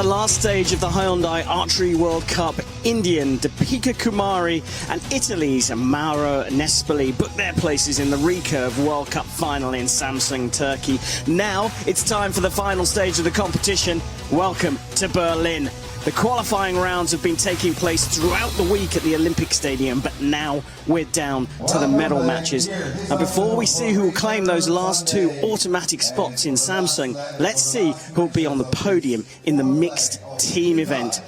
the last stage of the Hyundai Archery World Cup, Indian Deepika Kumari and Italy's Mauro Nespoli booked their places in the Recurve World Cup final in Samsun, Turkey. Now it's time for the final stage of the competition. Welcome to Berlin. The qualifying rounds have been taking place throughout the week at the Olympic Stadium, but now we're down to the medal matches. And before we see who will claim those last two automatic spots in Samsun, let's see who will be on the podium in the mixed team event.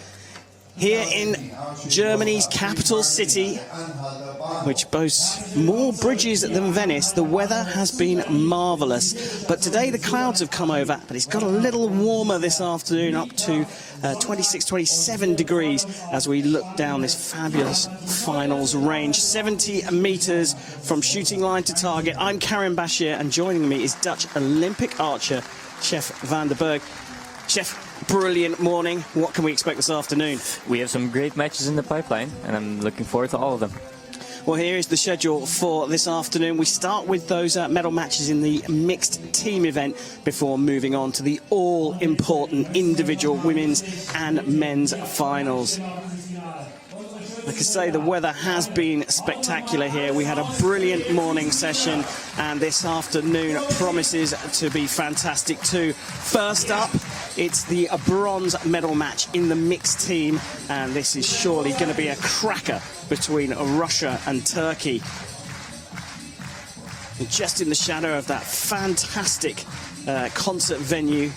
Here in Germany's capital city, which boasts more bridges than Venice, the weather has been marvellous. But today the clouds have come over, but it's got a little warmer this afternoon, up to 26, 27 degrees as we look down this fabulous finals range. 70 metres from shooting line to target. I'm Karim Bashir, and joining me is Dutch Olympic archer Chef van der Berg. Chef, brilliant morning. What can we expect this afternoon? We have some great matches in the pipeline, and I'm looking forward to all of them. Well, here is the schedule for this afternoon. We start with those medal matches in the mixed team event before moving on to the all-important individual women's and men's finals. Like I say, the weather has been spectacular here. We had a brilliant morning session, and this afternoon promises to be fantastic too. First up, it's the bronze medal match in the mixed team, and this is surely going to be a cracker between Russia and Turkey. And just in the shadow of that fantastic concert venue.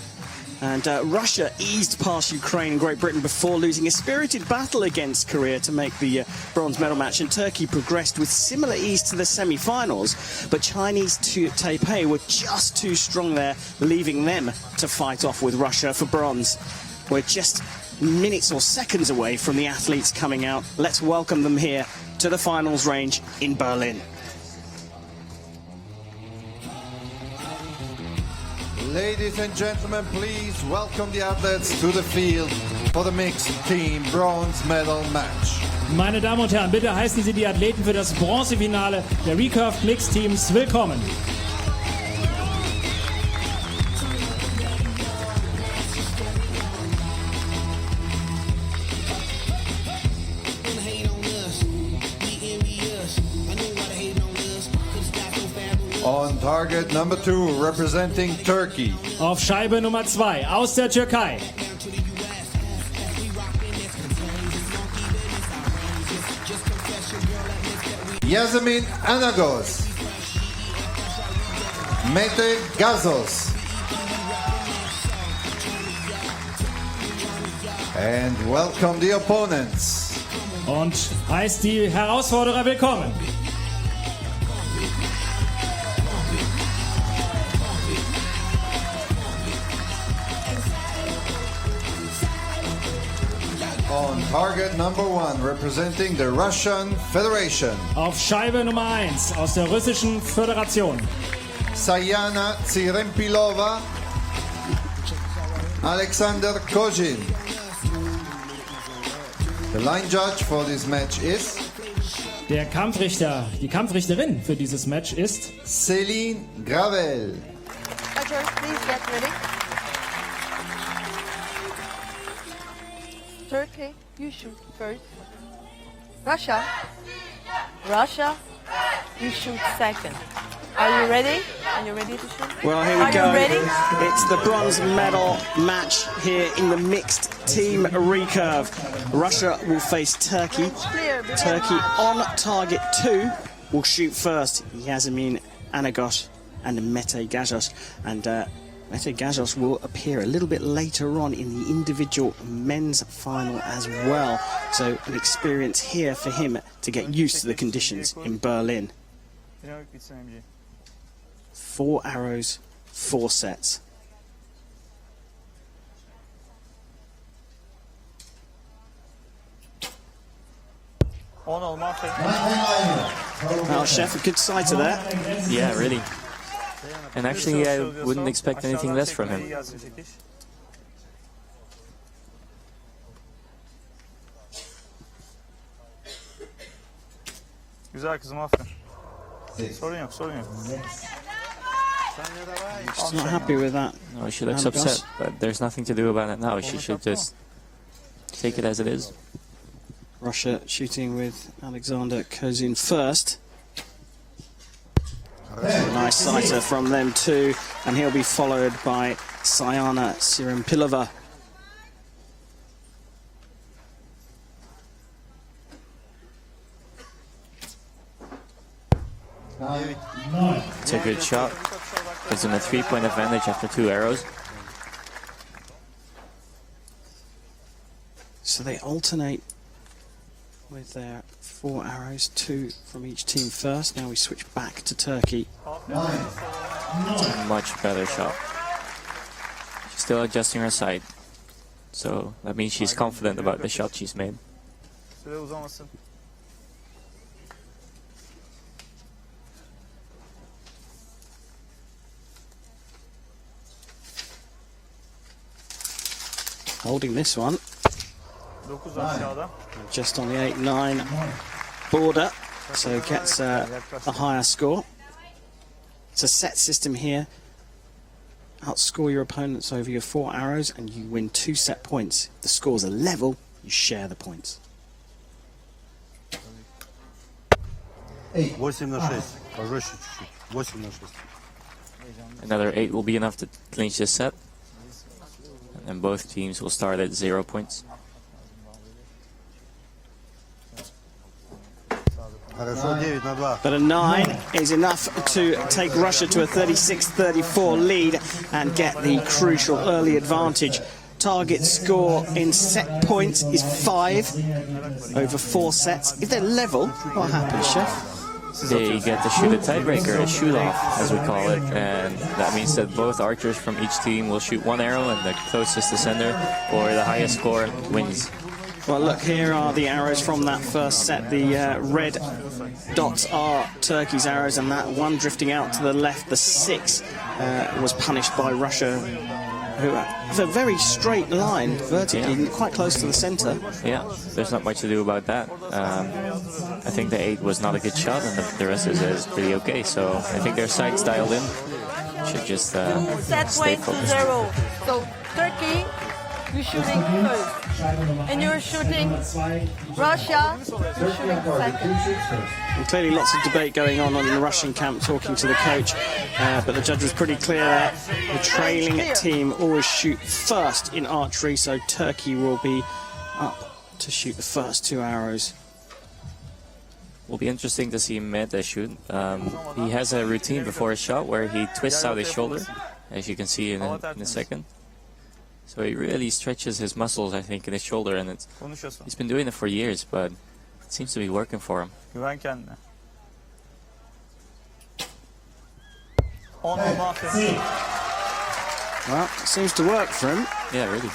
And Russia eased past Ukraine and Great Britain before losing a spirited battle against Korea to make the bronze medal match. And Turkey progressed with similar ease to the semi-finals, but Chinese Taipei were just too strong there, leaving them to fight off with Russia for bronze. We're just minutes or seconds away from the athletes coming out. Let's welcome them here to the finals range in Berlin. Ladies and gentlemen, please welcome the athletes to the field for the mixed team bronze medal match. Meine Damen und Herren, bitte heißen Sie die Athleten für das Bronzefinale der Recurve Mixed Teams willkommen. On target number 2, representing Turkey. Auf Scheibe Nummer 2 aus der Türkei. Yasemin Anagos. Mete Gazos. And welcome the opponents. Und heißt die Herausforderer willkommen. On target number 1, representing the Russian Federation. Auf Scheibe Nummer 1 aus der russischen Föderation. Sayana Tsirempilova, Alexander Kozhin. The line judge for this match is Der Kampfrichter, die Kampfrichterin für dieses Match ist Céline Gravel. Judges, please get ready. Turkey, you shoot first. Russia, you shoot second. Are you ready? Are you ready to shoot? Well, here we Are go. you ready? It's the bronze medal match here in the mixed team recurve. Russia will face Turkey. Turkey on target 2 will shoot first. Yasemin Anagos and Mete Gazos. And Mete Gazos will appear a little bit later on in the individual men's final as well. So an experience here for him to get used to the conditions in Berlin. 4 arrows, 4 sets. Well, Chef, a good sight of that. Yeah, really. And actually, I wouldn't expect anything less from him. Güzel kızım, aferin. Sorun yok, sorun yok. She's not happy with that. No, she looks upset, but there's nothing to do about it now. She should just take it as it is. Russia shooting with Alexander Kozin first. A nice sighter from them too, and he'll be followed by Sayana Sirimpilova. It's a good shot. Gives him a 3-point advantage after 2 arrows. So they alternate with their 4 arrows, 2 from each team first. Now we switch back to Turkey. It's a much better shot. She's still adjusting her sight, so that means she's confident about the shot she's made. Holding this one. Just on the 8-9 border, so gets a higher score. It's a set system here. Outscore your opponents over your 4 arrows and you win 2 set points. If the scores are level, you share the points. 8-6. Пожестче чуть-чуть. 8-6. Another 8 will be enough to clinch this set. And then both teams will start at 0 points. But a 9 is enough to take Russia to a 36-34 lead and get the crucial early advantage. Target score in set points is 5 over 4 sets. If they're level, what happens, Chef? They get to shoot a tiebreaker, a shoot-off, as we call it, and that means that both archers from each team will shoot 1 arrow, and the closest to sender or the highest score wins. Well, look, here are the arrows from that first set. The red dots are Turkey's arrows, and that one drifting out to the left, the 6, was punished by Russia, who have a very straight line, vertically, quite close to the centre. Yeah, there's not much to do about that. I think the 8 was not a good shot, and the rest is pretty okay. So I think their sights dialed in. Should just set stay point to focused. 0. So Turkey, you're shooting first, and you're shooting Russia, you're shooting second. And clearly lots of debate going on in the Russian camp, talking to the coach, but the judge was pretty clear there. The trailing team always shoot first in archery, so Turkey will be up to shoot the first 2 arrows. Will be interesting to see Mete shoot. He has a routine before a shot where he twists out his shoulder, as you can see in a second. So he really stretches his muscles, I think, in his shoulder, and he's been doing it for years, but it seems to be working for him. Güven kendine. Well, it seems to work for him. Yeah, really.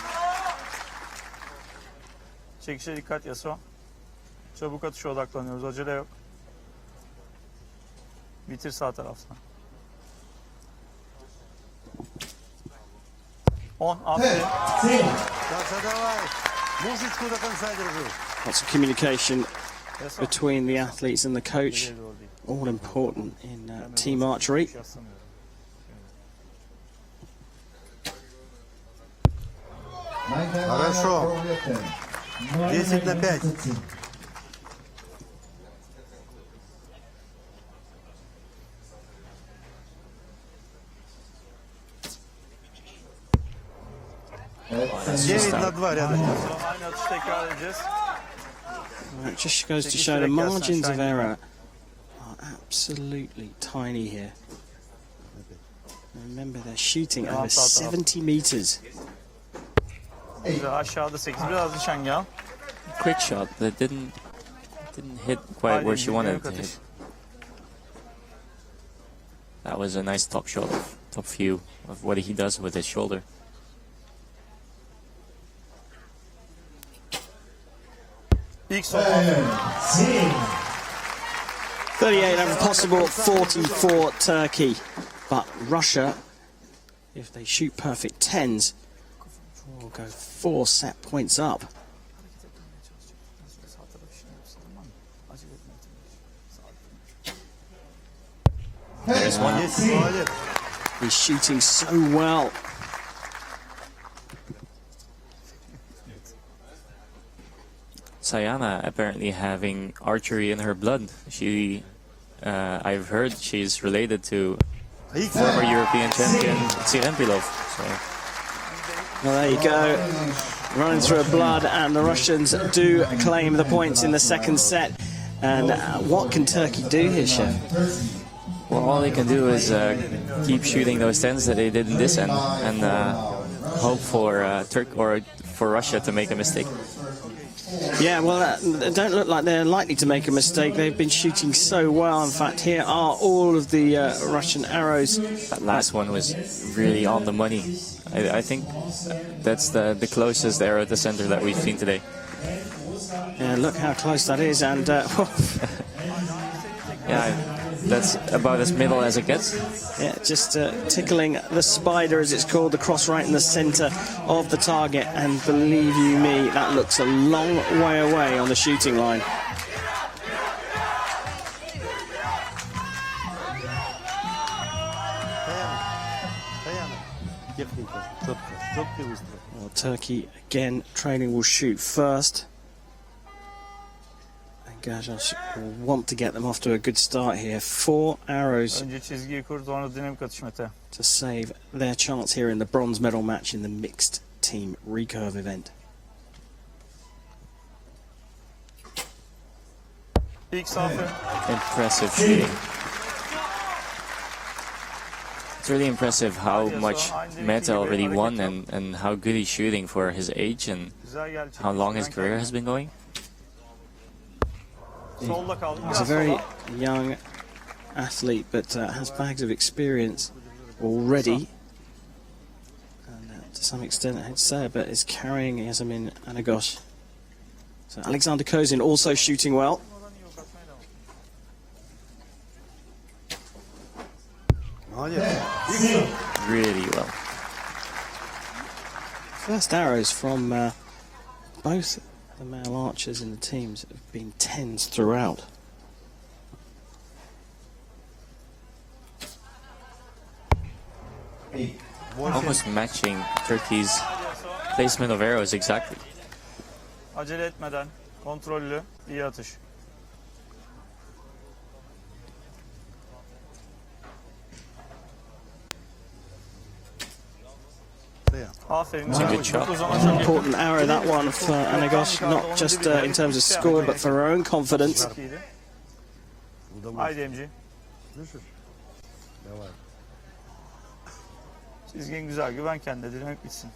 Çekişe dikkat Yaso. Çabuk atışa odaklanıyoruz. Acele yok. Bitir sağ taraftan. 10. Aferin. Lots of communication between the athletes and the coach. All important in team archery. Хорошо. 10-5. Aynı atış tekrar edeceğiz. It just goes to show the margins of error are absolutely tiny here. Remember, they're shooting over 70 meters. Aşağıda 8. Biraz nişan gel. Quick shot that didn't hit quite where she wanted it to hit. That was a nice top shot, top view of what he does with his shoulder. İlk son. 38 out of possible 44 Turkey. But Russia, if they shoot perfect 10s, will go 4 set points up. There's one. He's shooting so well. Sayana apparently having archery in her blood. I've heard she's related to former European champion Tiebreaker. So. Well, there you go. Running through her blood, and the Russians do claim the points in the second set. And what can Turkey do here, Chef? Well, all they can do is keep shooting those tens that they did in this end, and hope for for Russia to make a mistake. Yeah, well, they don't look like they're likely to make a mistake. They've been shooting so well. In fact, here are all of the Russian arrows. That last one was really on the money. I think that's the closest arrow at the center that we've seen today. Yeah, look how close that is, and yeah, that's about as middle as it gets. yeah, just tickling the spider, as it's called, the cross right in the center of the target. And believe you me, that looks a long way away on the shooting line. Well, Turkey again training will shoot first. Gajos will want to get them off to a good start here. 4 arrows Önce çizgiyi kur, sonra dinamik atış Mete. to save their chance here in the bronze medal match in the mixed team recurve event. İlk safı. Impressive shooting. It's really impressive how much Mete already won and how good he's shooting for his age and Güzel geldi. how long his career has been going. Solda kaldı. He's a very young athlete, but has bags of experience already. And to some extent, I'd say, but is carrying Yasemin Anagos. So Alexander Kozin also shooting well. Really well. First arrows from both the male archers in the teams have been 10s throughout. Almost matching Turkey's placement of arrows exactly. Acele etmeden, kontrollü, iyi atış. Aferin. It's a good shot. Important arrow, that one, for Anagos, not just in terms of score, but for her own confidence. Çok iyiydi. Haydi Emci. Çizgin güzel, güven kendine, dinamik bitsin.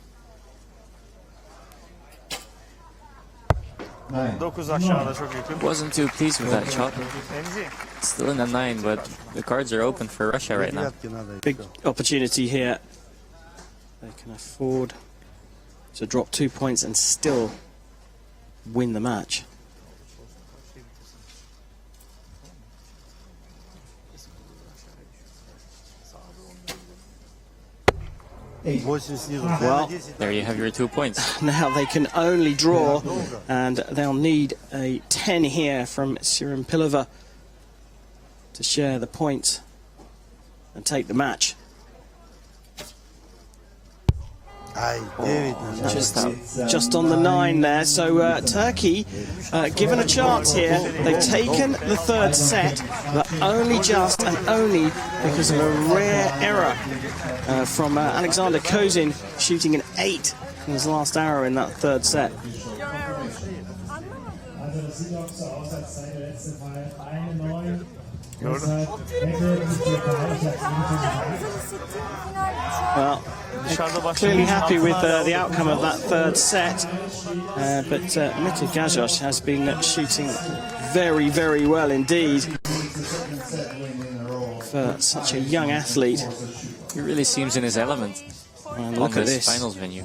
9 aşağıda çok yakın. Wasn't too pleased with that shot. Emci. Still in the 9, but the cards are open for Russia right now. Big opportunity here. They can afford to drop 2 points and still win the match. Well, There you have your 2 points. now they can only draw, and they'll need a 10 here from Sirimpilova to share the points and take the match. Just on the 9 there, so Turkey given a chance here. They've taken the third set, but only just and only because of a rare error from Alexander Kozin, shooting an 8 in his last arrow in that third set. Well, clearly happy with the outcome of that third set, but Mete Gajos has been shooting very, very well indeed for such a young athlete. He really seems in his element And on look at this this finals venue.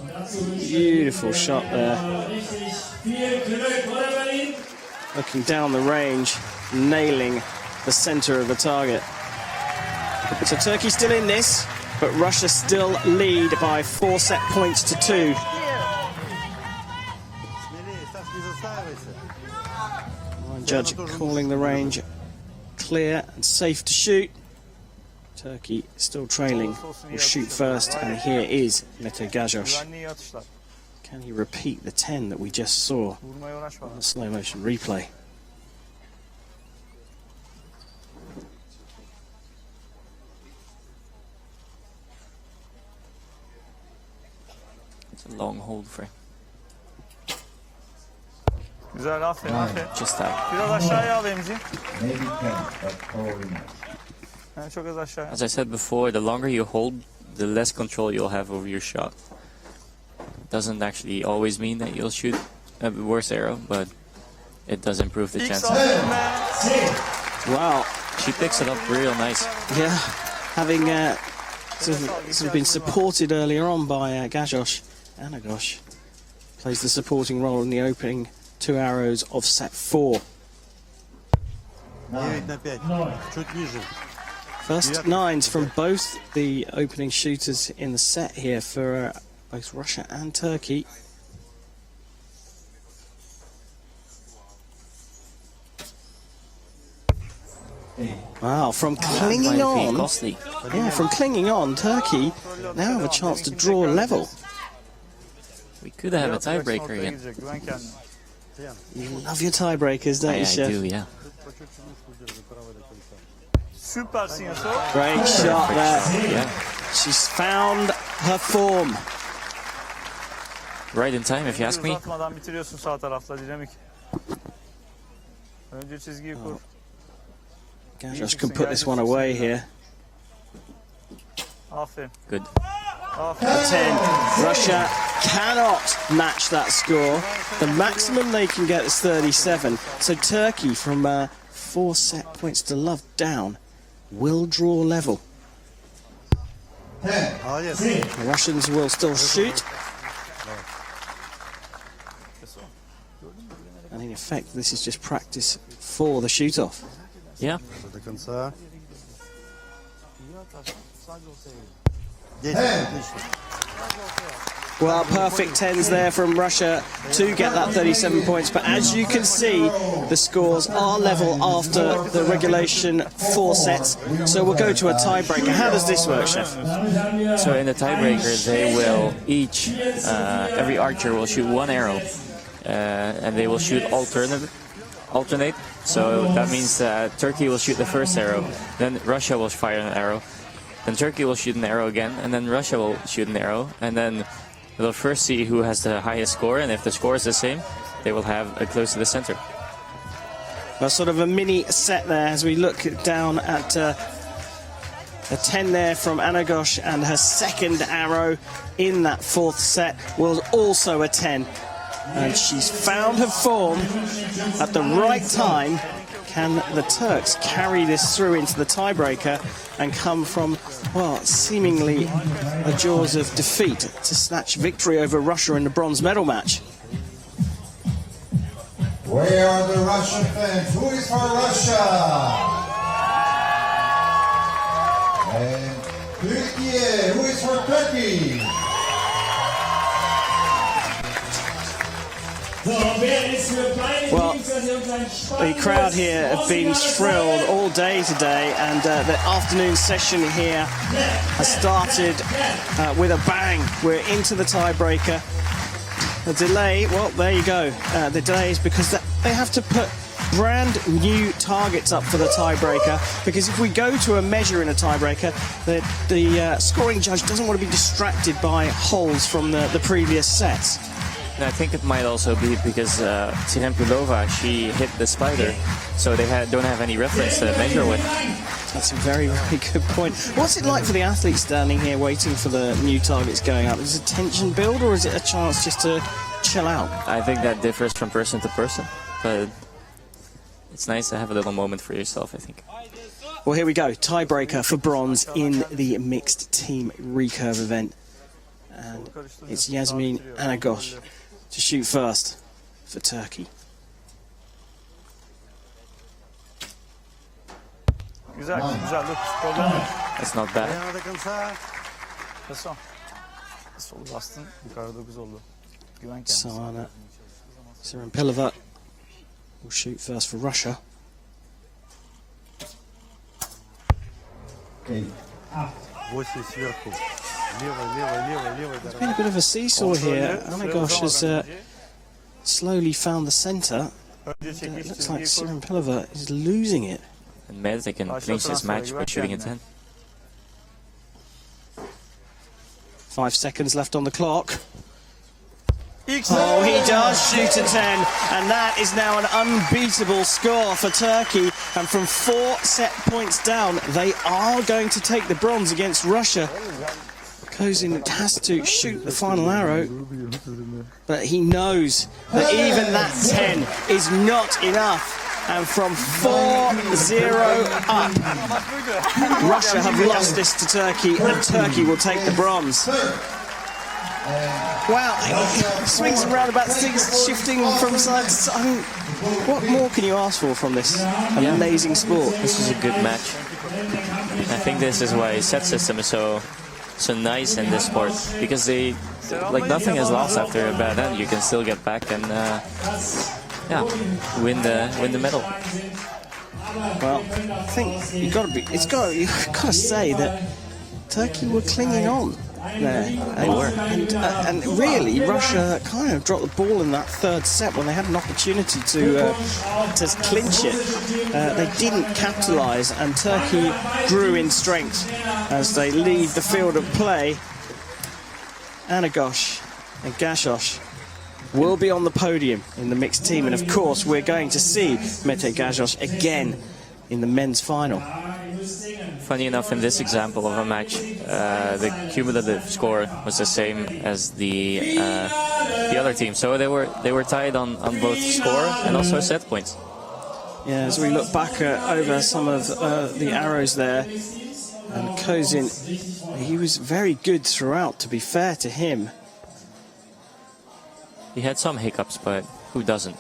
beautiful shot there. Looking down the range, nailing the center of the target. So Turkey still in this, but Russia still lead by 4 set points to 2. One judge calling the range clear and safe to shoot. Turkey still trailing. Will shoot first, and here is Mete Gajos. Güvenli iyi atışlar. Can he repeat the 10 that we just saw Vurmaya uğraşma. on the slow motion replay? It's a long hold for him. Güzel, aferin, aferin. Just that. Biraz aşağıya al Emzi. Maybe 10, but probably not. Yani çok az aşağıya. As I said before, the longer you hold, the less control you'll have over your shot. Doesn't actually always mean that you'll shoot a worse arrow, but it does improve the İlk chances. saldırın be. Wow, She picks it up real nice. yeah, having sort of been supported earlier on by Gajos, Anagosh plays the supporting role in the opening 2 arrows of set 4. 9 на 5. Чуть ниже. First 9s from both the opening shooters in the set here for both Russia and Turkey. Wow, from clinging Might be on, costly. from clinging on, Turkey now have a chance to draw level. We could have a Biraz bıraksın, tiebreaker ortaya again. gidecek, güven kendine. You love your tiebreakers, don't you, I Chef? do, yeah. Süpersin Yaso. Great shot there. Yeah. She's found her form. Right in time, if you ask me. Uzatmadan bitiriyorsun sağ tarafta, dinamik. Önce çizgiyi kur. Gajos can put this one away here. Aferin. Good. Aferin. 10. Russia cannot match that score. The maximum they can get is 37. So Turkey, from 4 set points to love down, will draw level. 10. Молодец. The Russians will still shoot. And in effect, this is just practice for the shoot-off. Yeah. До конца. 10. 10. Отлично. Well, perfect 10s there from Russia to get that 37 points. But as you can see, the scores are level after the regulation 4 sets. So we'll go to a tiebreaker. How does this work, Chef? So in the tiebreaker, they will each, every archer will shoot 1 arrow, and they will shoot alternate. So that means that Turkey will shoot the first arrow, then Russia will fire an arrow, then Turkey will shoot an arrow again, and then Russia will shoot an arrow, and then they'll first see who has the highest score, and if the score is the same, they will have a close to the center. Well, sort of a mini set there as we look down at a 10 there from Anagosh, and her second arrow in that 4th set was also a 10. And she's found her form at the right time. Can the Turks carry this through into the tiebreaker and come from, well, seemingly a jaws of defeat to snatch victory over Russia in the bronze medal match? Where are the Russian fans? Who is for Russia? And Turkey, who is for Turkey? Well, the crowd here have been thrilled all day today, and the afternoon session here has started with a bang. We're into the tiebreaker. The delay, well, there you go. The delay is because they have to put brand new targets up for the tiebreaker, because if we go to a measure in a tiebreaker, the scoring judge doesn't want to be distracted by holes from the previous sets. And I think it might also be because Tsirenpilova, she hit the spider, so they don't have any reference to measure with. That's a very, very good point. What's it like for the athletes standing here waiting for the new targets going up? Is it a tension build, or is it a chance just to chill out? I think that differs from person to person, but it's nice to have a little moment for yourself, I think. Well, here we go. Tiebreaker for bronze in the mixed team recurve event. And it's Yasmin Anagosh to shoot first for Turkey. Güzel, güzel. Dur, problem yok. That's not bad. Прямо до конца. Yaso. Solu bastın, yukarıda 9 oldu. Güven kendine. Sana Tsirenpilova will shoot first for Russia. 8. 8 сверху. Левой, Been a bit of a seesaw here. Anagosh has slowly found the centre. Önce It çekiş looks çizgiyi like kur. Sirimpilova is losing it. And Medvedev can clinch this match by shooting a 10. 5 seconds left on the clock. İlk Oh, he does shoot a 10, and that is now an unbeatable score for Turkey. And from 4 set points down, they are going to take the bronze against Russia. Kozin has to shoot the final arrow, but he knows that even that 10 is not enough. And from 4-0 up, Russia have lost this to Turkey, and Turkey will take the bronze. Wow, swings and roundabouts, things shifting from side to side. I mean, what more can you ask for from this amazing sport? This is a good match. I think this is why set system is so nice in this sport, because they, like, nothing is lost after a bad end. You can still get back and win the medal. Well, I think you've got to say that Turkey were clinging on there. And really, Russia kind of dropped the ball in that third set when they had an opportunity to clinch it. They didn't capitalise, and Turkey grew in strength as they leave the field of play. Anagosh and Gashosh will be on the podium in the mixed team, and of course we're going to see Mete Gashosh again in the men's final. Funny enough, in this example of a match, the cumulative score was the same as the other team, so they were tied on both score and also set points. Yeah, as we look back over some of the arrows there, and Kozin, he was very good throughout, to be fair to him. He had some hiccups, but who doesn't?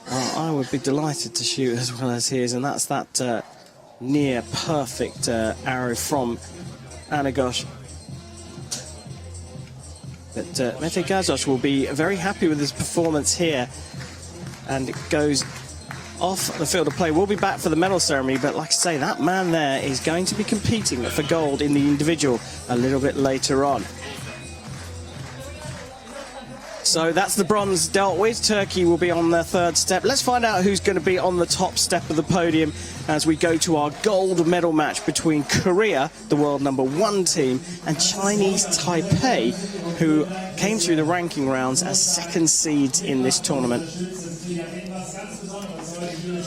Well, I would be delighted to shoot as well as his, and that's that near perfect arrow from Anagosh. But Mete Gashosh will be very happy with his performance here, and it goes off the field of play. We'll be back for the medal ceremony, but like I say, that man there is going to be competing for gold in the individual a little bit later on. So that's the bronze dealt with. Turkey will be on their third step. Let's find out who's going to be on the top step of the podium as we go to our gold medal match between Korea, the world #1 team, and Chinese Taipei, who came through the ranking rounds as second seeds in this tournament.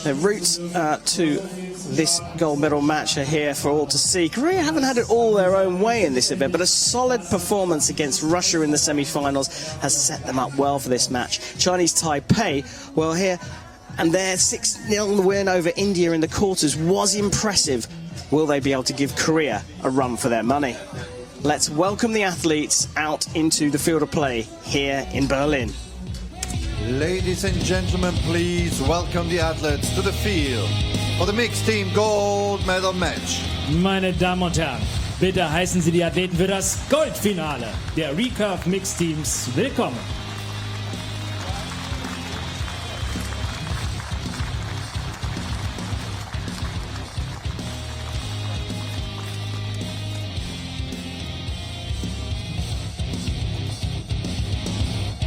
The routes to this gold medal match are here for all to see. Korea haven't had it all their own way in this event, but a solid performance against Russia in the semi-finals has set them up well for this match. Chinese Taipei, well, here, and their 6-0 win over India in the quarters was impressive. Will they be able to give Korea a run for their money? Let's welcome the athletes out into the field of play here in Berlin. Ladies and gentlemen, please welcome the athletes to the field for the mixed team gold medal match. Meine Damen und Herren, bitte heißen Sie die Athleten für das Goldfinale der Recurve Mixed Teams willkommen.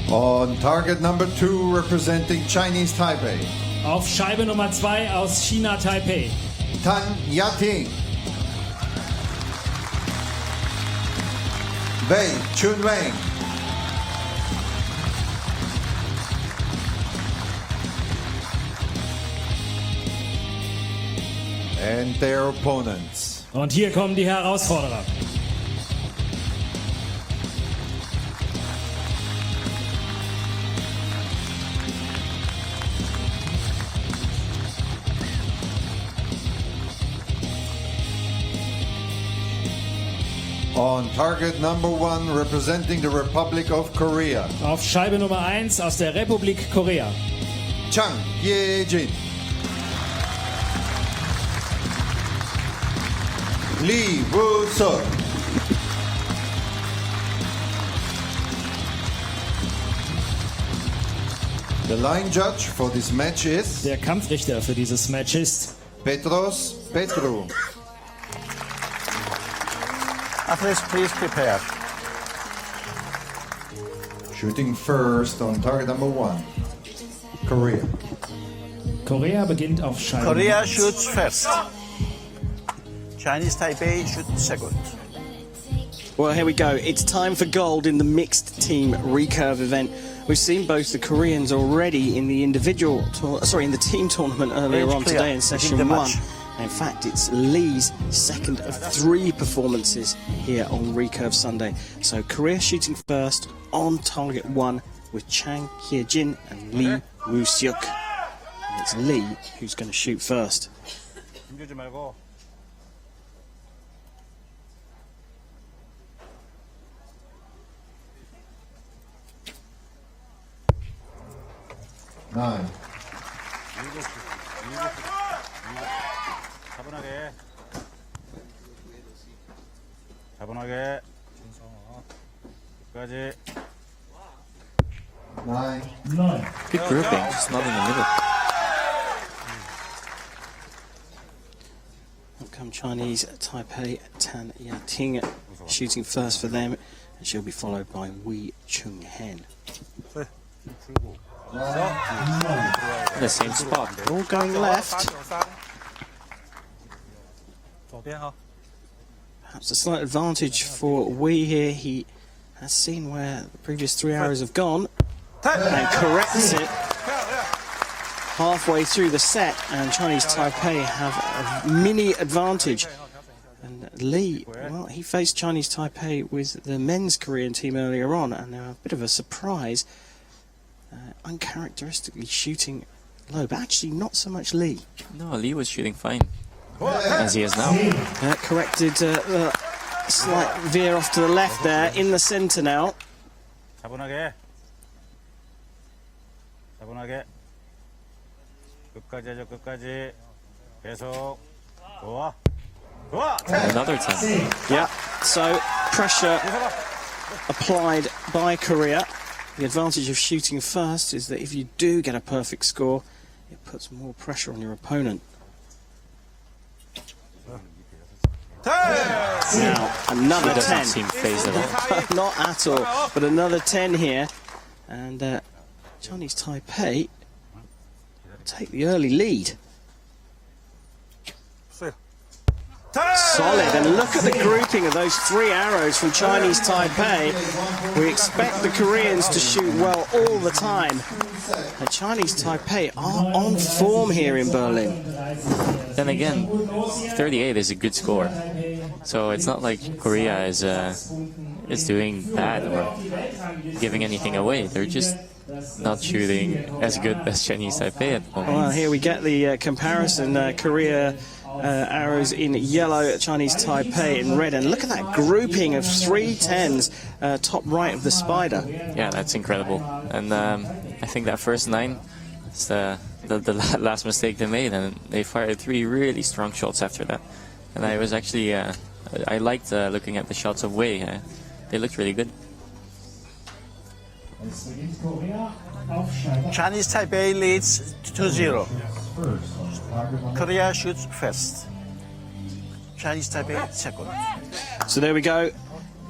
On target number 2, representing Chinese Taipei, Auf Scheibe Nummer 2 aus China Taipei, Tan Yating, Wei Chunwei, and their opponents. Und hier kommen die Herausforderer. On target number 1, representing the Republic of Korea, Auf Scheibe Nummer 1 aus der Republik Korea, Chang Ye-jin, Lee Woo-suk, the line judge for this match is der Kampfrichter für dieses Match ist Petros Petru. Athletes, please prepare. Shooting first on target number 1. Korea. Korea beginnt auf Scheibe. Korea shoots first. Chinese Taipei shoots second. Well, here we go. It's time for gold in the mixed team recurve event. We've seen both the Koreans already in the in the team tournament earlier on today in session 1. In fact, it's Lee's second of 3 performances here on Recurve Sunday. So Korea shooting first on target 1 with Chang Hye-jin and Lee Woo-seok. And it's Lee who's going to shoot first. 힘주지 말고. 9. 차분하게. 차분하게. 끝까지. 9. Good grouping, just not in the middle. Here come Chinese Taipei Tan Ya-ting shooting first for them, and she'll be followed by Wee Chung-hen. In the same spot. All going left. Perhaps a slight advantage for Wee here. He has seen where the previous 3 arrows have gone and corrects it halfway through the set, and Chinese Taipei have a mini advantage. And Lee, well, he faced Chinese Taipei with the men's Korean team earlier on, and they're a bit of a surprise, uncharacteristically shooting low, but actually not so much Lee. No, Lee was shooting fine, as he is now. Corrected the slight veer off to the left there, in the centre now. 차분하게. 차분하게. 끝까지 해줘, 끝까지. 계속. 좋아. 좋아. Another 10. Yeah, so pressure applied by Korea. The advantage of shooting first is that if you do get a perfect score, it puts more pressure on your opponent. Now, another He doesn't 10. seem phased at all. Not at all, but another 10 here. And Chinese Taipei take the early lead. Solid, and look at the grouping of those 3 arrows from Chinese Taipei. We expect the Koreans to shoot well all the time. The Chinese Taipei are on form here in Berlin. Then again, 38 is a good score. So it's not like Korea is doing bad or giving anything away. They're just not shooting as good as Chinese Taipei at the moment. Well, here we get the comparison. Korea arrows in yellow, Chinese Taipei in red. And look at that grouping of 3 10s top right of the spider. Yeah, that's incredible. And I think that first 9 is the last mistake they made, and they fired 3 really strong shots after that. And I was actually, I liked looking at the shots of Wei. They looked really good. Chinese Taipei leads 2-0. Korea shoots first. Chinese Taipei second. So there we go.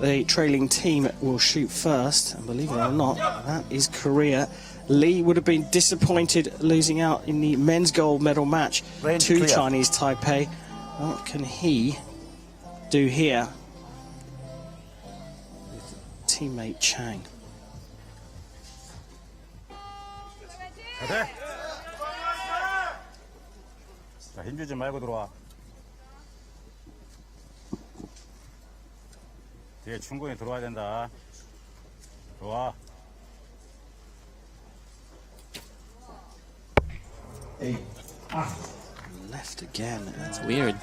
The trailing team will shoot first, and believe it or not, that is Korea. Lee would have been disappointed losing out in the men's gold medal match to clear. Chinese Taipei. What can he do here with teammate Chang? 자, 힘주지 말고 들어와. 뒤에 충분히 들어와야 된다. 좋아. 8. Left again. It's weird.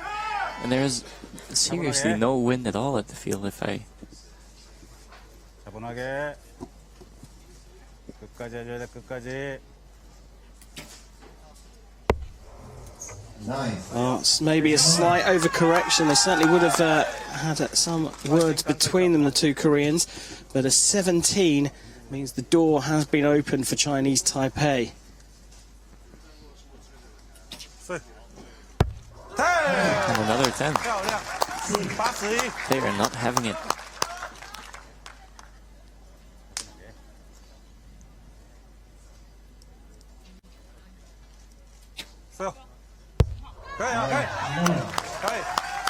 And there's seriously no wind at all at the field. 차분하게. 끝까지 해줘야 돼, 끝까지. 9. Well, it's maybe a slight overcorrection. They certainly would have had some words between them, the 2 Koreans. But a 17 means the door has been opened for Chinese Taipei. And another 10. They are not having it.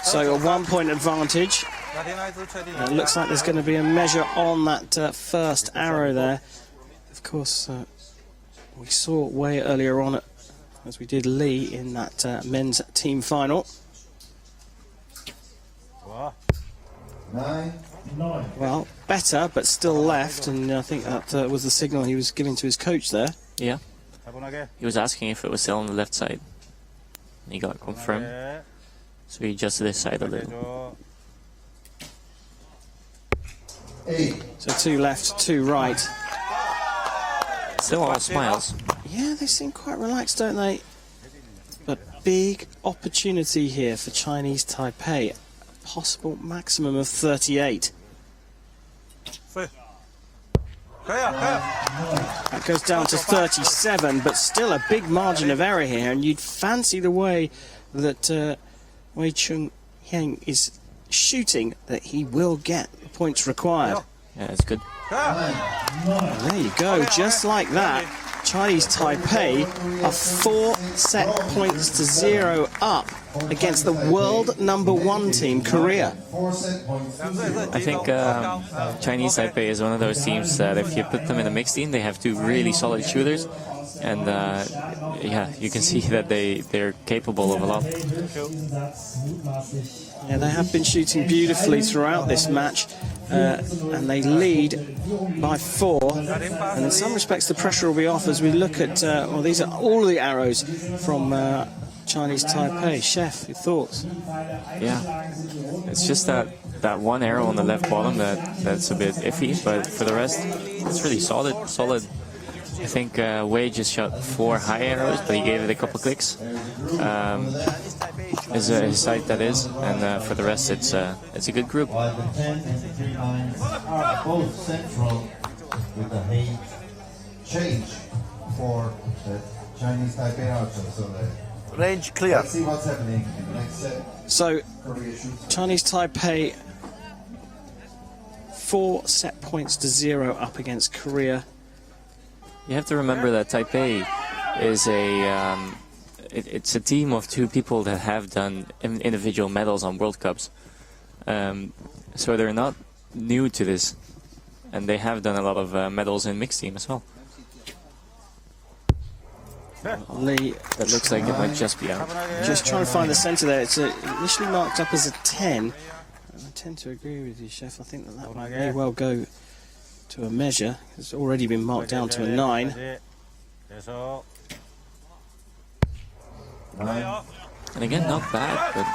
So a 1 point advantage. It looks like there's going to be a measure on that first arrow there. Of course, we saw way earlier on, as we did Lee in that men's team final. 9. Well, better, but still left, and I think that was the signal he was giving to his coach there. Yeah. He was asking if it was still on the left side. He got confirmed. So he adjusted his side a little. 8. So 2 left, 2 right. Still all smiles. Yeah, they seem quite relaxed, don't they? But big opportunity here for Chinese Taipei. A possible maximum of 38. That goes down to 37, but still a big margin of error here, and you'd fancy the way that Wei Chung Heng is shooting that he will get the points required. Yeah, that's good. There you go, just like that. Chinese Taipei are 4 set points to 0 up against the world #1 team, Korea. I think Chinese Taipei is one of those teams that if you put them in a mixed team, they have 2 really solid shooters. And yeah, you can see that they're capable of a lot. Yeah, they have been shooting beautifully throughout this match, and they lead by 4. And in some respects, the pressure will be off as we look at. Well, these are all the arrows from Chinese Taipei. Chef, your thoughts? Yeah, it's just that one arrow on the left bottom that's a bit iffy, but for the rest, it's really solid. I think Wei just shot 4 high arrows, but he gave it a couple clicks. His side, that is, and for the rest, it's a good group. While the 10 and the 3 lines are both central with the height change for the Chinese Taipei Archer. So Range clear. let's see what's happening in the next set. So, Korea shoots. Chinese Taipei 4 set points to 0 up against Korea. You have to remember that Taipei is it's a team of 2 people that have done individual medals on World Cups. So they're not new to this, and they have done a lot of medals in mixed team as well. Lee, That looks like it might just be out. just trying to find the centre there. It's initially marked up as a 10. I tend to agree with you, Chef. I think that one may well go to a measure. It's already been marked down to a 9. 9. And again, not bad, but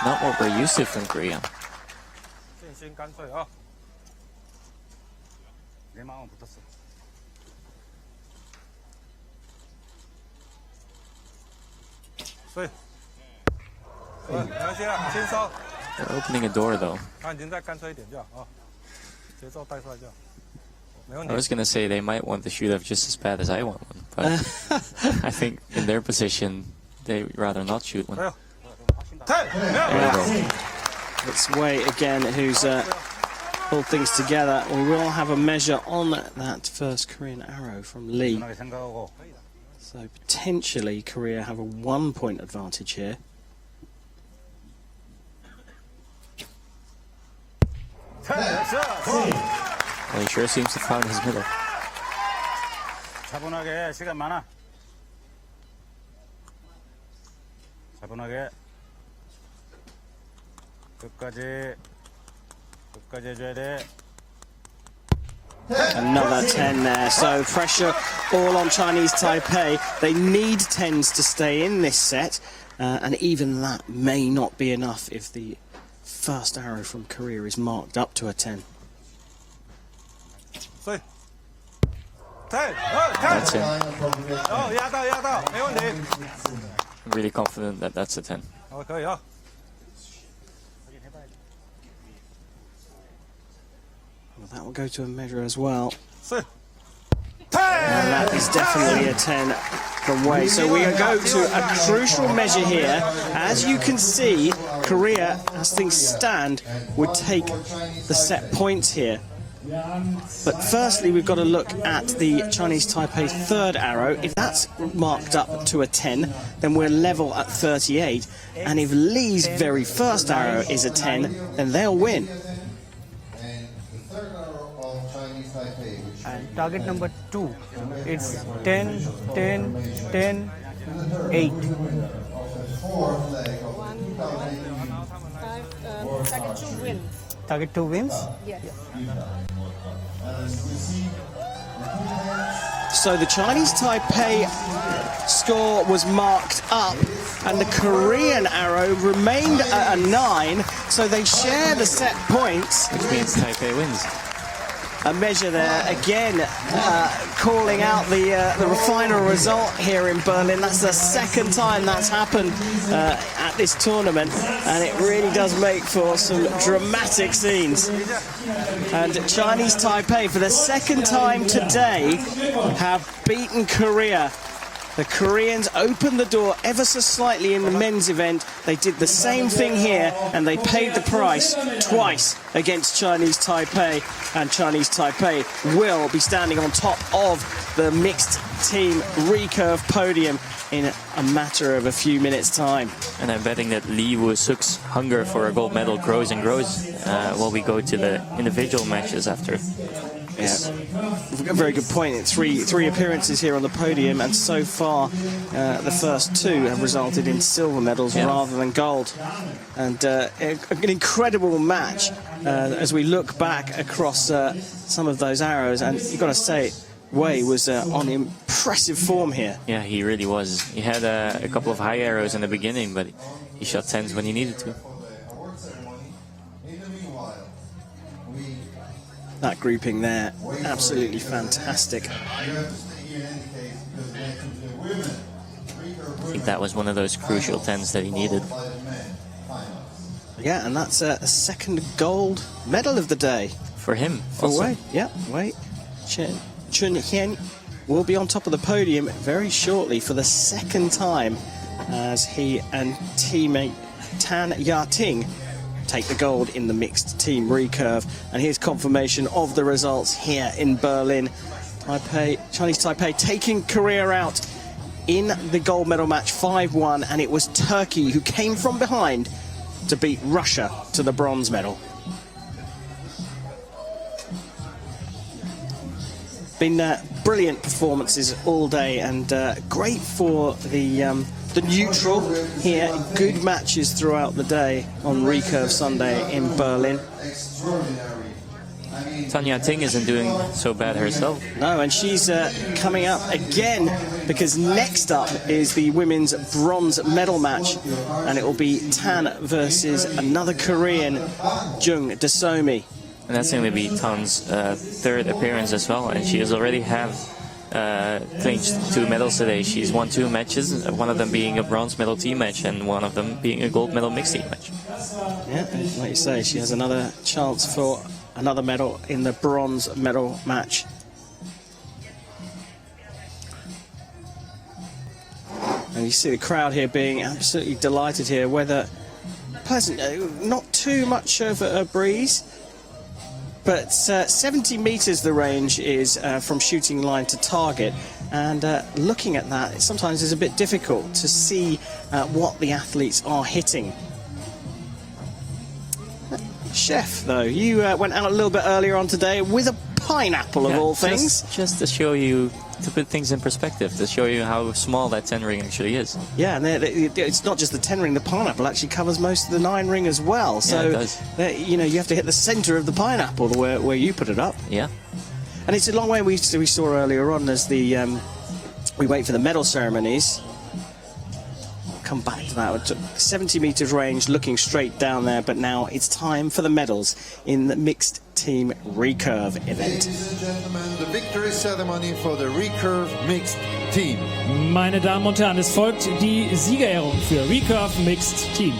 not what we're used to from Korea. They're opening a door, though. I was going to say they might want the shoot-off just as bad as I want one, but I think in their position, they'd rather not shoot one. There we go. It's Wei again who's pulled things together. We will have a measure on that first Korean arrow from Lee. So potentially Korea have a 1 point advantage here. Well, he sure seems to have found his middle. 차분하게 시간 많아. 차분하게 끝까지 해줘야 돼. Another 10 there, so pressure all on Chinese Taipei. They need 10s to stay in this set, and even that may not be enough if the first arrow from Korea is marked up to a 10. That's it. 야다没问题. I'm really confident that that's a 10. 그래요. Well, that will go to a measure as well. 셋. And that is definitely a 10. from Wei. So we go to a crucial measure here. As you can see, Korea, as things stand, would take the set points here. But firstly, we've got to look at the Chinese Taipei third arrow. If that's marked up to a 10, then we're level at 38. And if Lee's very first arrow is a 10, then they'll win. And the third arrow of Chinese Taipei, which And target number 2, it's 10, 10, 10, 8. of the fourth leg of Target 2 wins. Target 2 wins? Yes. So the Chinese Taipei score was marked up and the Korean arrow remained at a 9, so they share the set points. Which means Taipei wins. A measure there, again, calling out the final result here in Berlin. That's the second time that's happened at this tournament, and it really does make for some dramatic scenes. And Chinese Taipei, for the second time today, have beaten Korea. The Koreans opened the door ever so slightly in the men's event. They did the same thing here, and they paid the price twice against Chinese Taipei. And Chinese Taipei will be standing on top of the mixed team recurve podium in a matter of a few minutes' time. And I'm betting that Lee Woo-suk's hunger for a gold medal grows and grows while we go to the individual matches after. Yeah, a very good point. It's three appearances here on the podium, and so far the first 2 have resulted in silver medals rather than gold. And an incredible match as we look back across some of those arrows. And you've got to say, Wei was on impressive form here. Yeah, he really was. He had a couple of high arrows in the beginning, but he shot 10s when he needed to. That grouping there, absolutely fantastic. I think that was one of those crucial 10s that he needed. Yeah, and that's a second gold medal of the day. For him. For Wei. Yeah, Wei Chun Hien will be on top of the podium very shortly for the second time as he and teammate Tan Yating take the gold in the mixed team recurve. And here's confirmation of the results here in Berlin. Chinese Taipei taking Korea out in the gold medal match 5-1, and it was Turkey who came from behind to beat Russia to the bronze medal. Been brilliant performances all day, and great for the neutral here. Good matches throughout the day on Recurve Sunday in Berlin. Tanya Ting isn't doing so bad herself. No, and she's coming up again, because next up is the women's bronze medal match, and it will be Tan versus another Korean, Jung Dasomi. And that's going to be Tan's third appearance as well, and she has already clinched 2 medals today. She's won 2 matches, one of them being a bronze medal team match and one of them being a gold medal mixed team match. Yeah, like you say, she has another chance for another medal in the bronze medal match. And you see the crowd here being absolutely delighted here. Weather pleasant, not too much of a breeze, but 70 meters the range is from shooting line to target, and looking at that, it sometimes is a bit difficult to see what the athletes are hitting. Chef, though, you went out a little bit earlier on today with a pineapple of all things. Just to show you, to put things in perspective, to show you how small that 10 ring actually is. Yeah, and it's not just the 10 ring, the pineapple actually covers most of the 9 ring as well. So, yeah, it does. You know, you have to hit the center of the pineapple where you put it up. Yeah. And it's a long way we saw earlier on as we wait for the medal ceremonies. Come back to that. 70 meters range, looking straight down there, but now it's time for the medals in the mixed team recurve event. Ladies and gentlemen, the victory ceremony for the recurve mixed team. Meine Damen und Herren, es folgt die Siegerehrung für Recurve Mixed Team.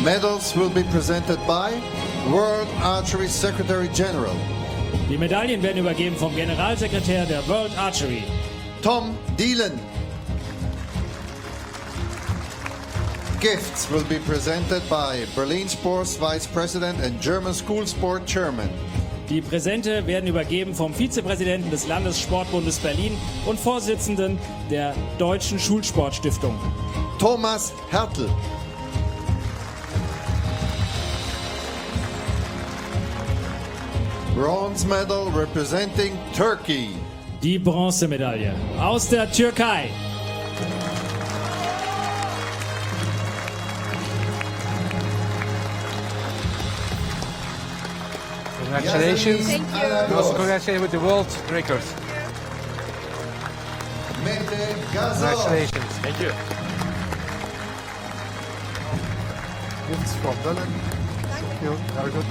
Medals will be presented by World Archery Secretary General Die Medaillen werden übergeben vom Generalsekretär der World Archery, Tom Dielen. Gifts will be presented by Berlin Sports Vice President and German School Sport Chairman Die Präsente werden übergeben vom Vizepräsidenten des Landessportbundes Berlin und Vorsitzenden der Deutschen Schulsportstiftung, Thomas Hertel. Bronze medal representing Turkey. Die Bronzemedaille aus der Türkei. Congratulations. Thank you. And also congratulations with the world record. Mete Gazov. Congratulations. Thank you. Gifts from Berlin. Thank you. Very good.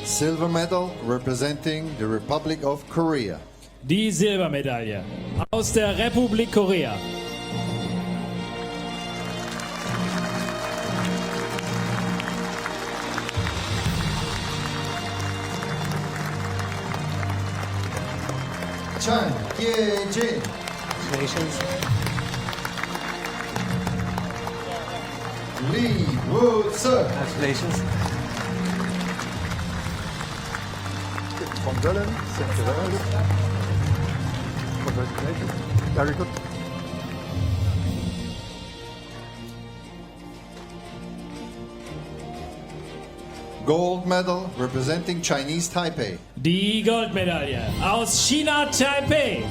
Silver medal representing the Republic of Korea. Die Silbermedaille aus der Republik Korea. Chan Ye-jin. Congratulations. Lee Woo-seo. Congratulations. From Berlin. Thank you very much. Congratulations. Very good. Gold medal representing Chinese Taipei. Die Goldmedaille aus China Taipei.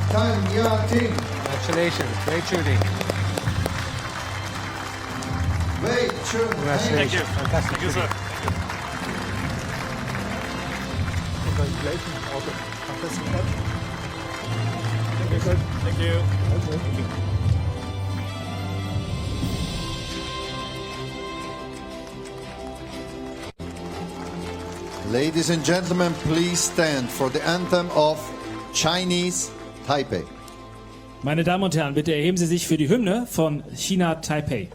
Tan Ya-ting. Congratulations. Great shooting. Wei Chun. Congratulations. Fantastic Thank you, sir. Congratulations. Also, fantastic match. Thank you. Ladies and gentlemen, please stand for the anthem of Chinese Taipei. Meine Damen und Herren, bitte erheben Sie sich für die Hymne von China Taipei.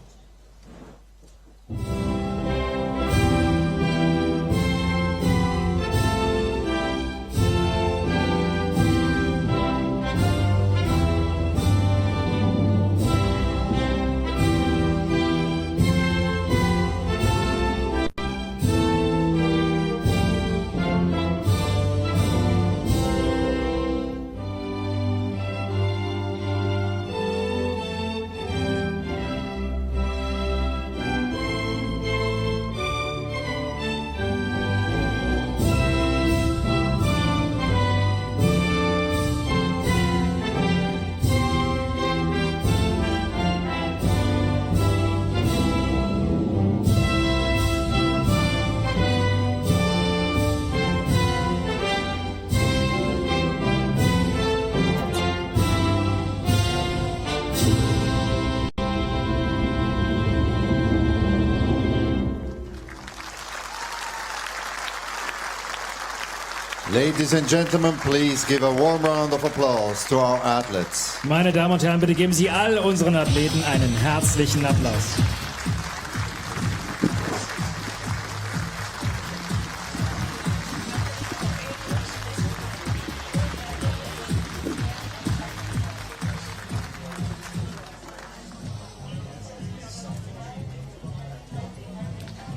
Ladies and gentlemen, please give a warm round of applause to our athletes. Meine Damen und Herren, bitte geben Sie all unseren Athleten einen herzlichen Applaus.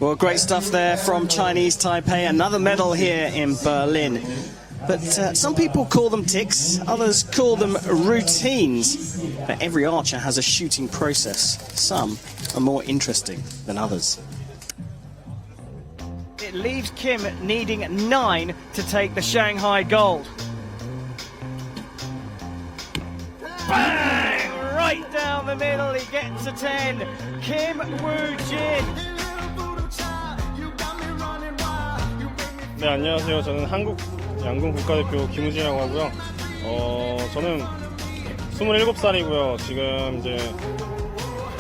Well, great stuff there from Chinese Taipei. Another medal here in Berlin. But some people call them ticks, others call them routines. But every archer has a shooting process. Some are more interesting than others. It leaves Kim needing 9 to take the Shanghai gold. Bang! Right down the middle, he gets a 10. Kim Woo-jin. 네, 안녕하세요. 저는 한국 양궁 국가대표 김우진이라고 하고요. 저는 27살이고요. 지금 이제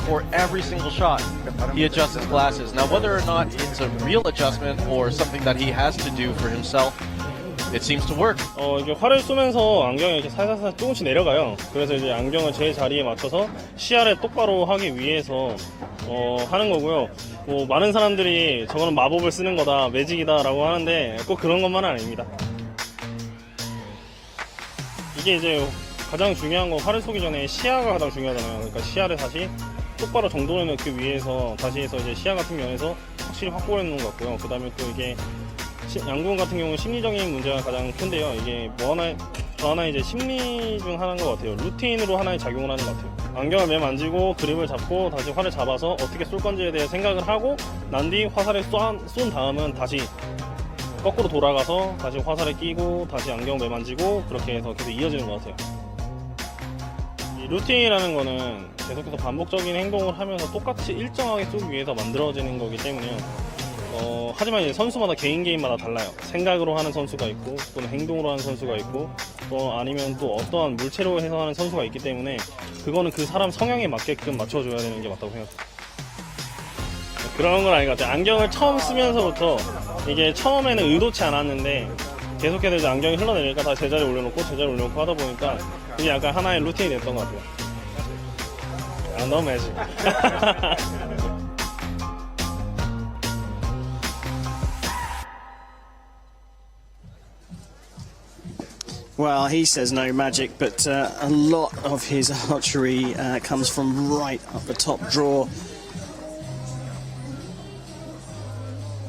For every single shot, he adjusts his glasses. Now, whether or not it's a real adjustment or something that he has to do for himself, it seems to work. 이게 활을 쏘면서 안경이 이렇게 살살살 조금씩 내려가요. 그래서 이제 안경을 제 자리에 맞춰서 시야를 똑바로 하기 위해서 하는 거고요. 뭐 많은 사람들이 저거는 마법을 쓰는 거다, 매직이다라고 하는데 꼭 그런 것만은 아닙니다. 이게 이제 가장 중요한 건 활을 쏘기 전에 시야가 가장 중요하잖아요. 그러니까 시야를 다시 똑바로 정돈해 놓기 위해서 다시 해서 이제 시야 같은 면에서 확실히 확보해 놓는 것 같고요. 그 다음에 또 이게 양궁 같은 경우는 심리적인 문제가 가장 큰데요. 이게 뭐 하나 이제 심리 중 하나인 것 같아요. 루틴으로 하나의 작용을 하는 것 같아요. 안경을 매 만지고 그립을 잡고 다시 활을 잡아서 어떻게 쏠 건지에 대해 생각을 하고 난 뒤 화살을 쏜 다음은 다시 거꾸로 돌아가서 다시 화살을 끼고 다시 안경 매 만지고 그렇게 해서 계속 이어지는 것 같아요. 이 루틴이라는 거는 계속해서 반복적인 행동을 하면서 똑같이 일정하게 쏘기 위해서 만들어지는 거기 때문에요. 하지만 이제 선수마다 개인마다 달라요. 생각으로 하는 선수가 있고 또는 행동으로 하는 선수가 있고 또 아니면 또 어떠한 물체로 해서 하는 선수가 있기 때문에 그거는 그 사람 성향에 맞게끔 맞춰줘야 되는 게 맞다고 생각해요. 그런 건 아닌 것 같아요. 안경을 처음 쓰면서부터 이게 처음에는 의도치 않았는데 계속해서 이제 안경이 흘러내리니까 다시 제자리에 올려놓고 하다 보니까 이게 약간 하나의 루틴이 됐던 것 같아요. 너무 매직. Well, he says no magic, but a lot of his archery comes from right up the top draw.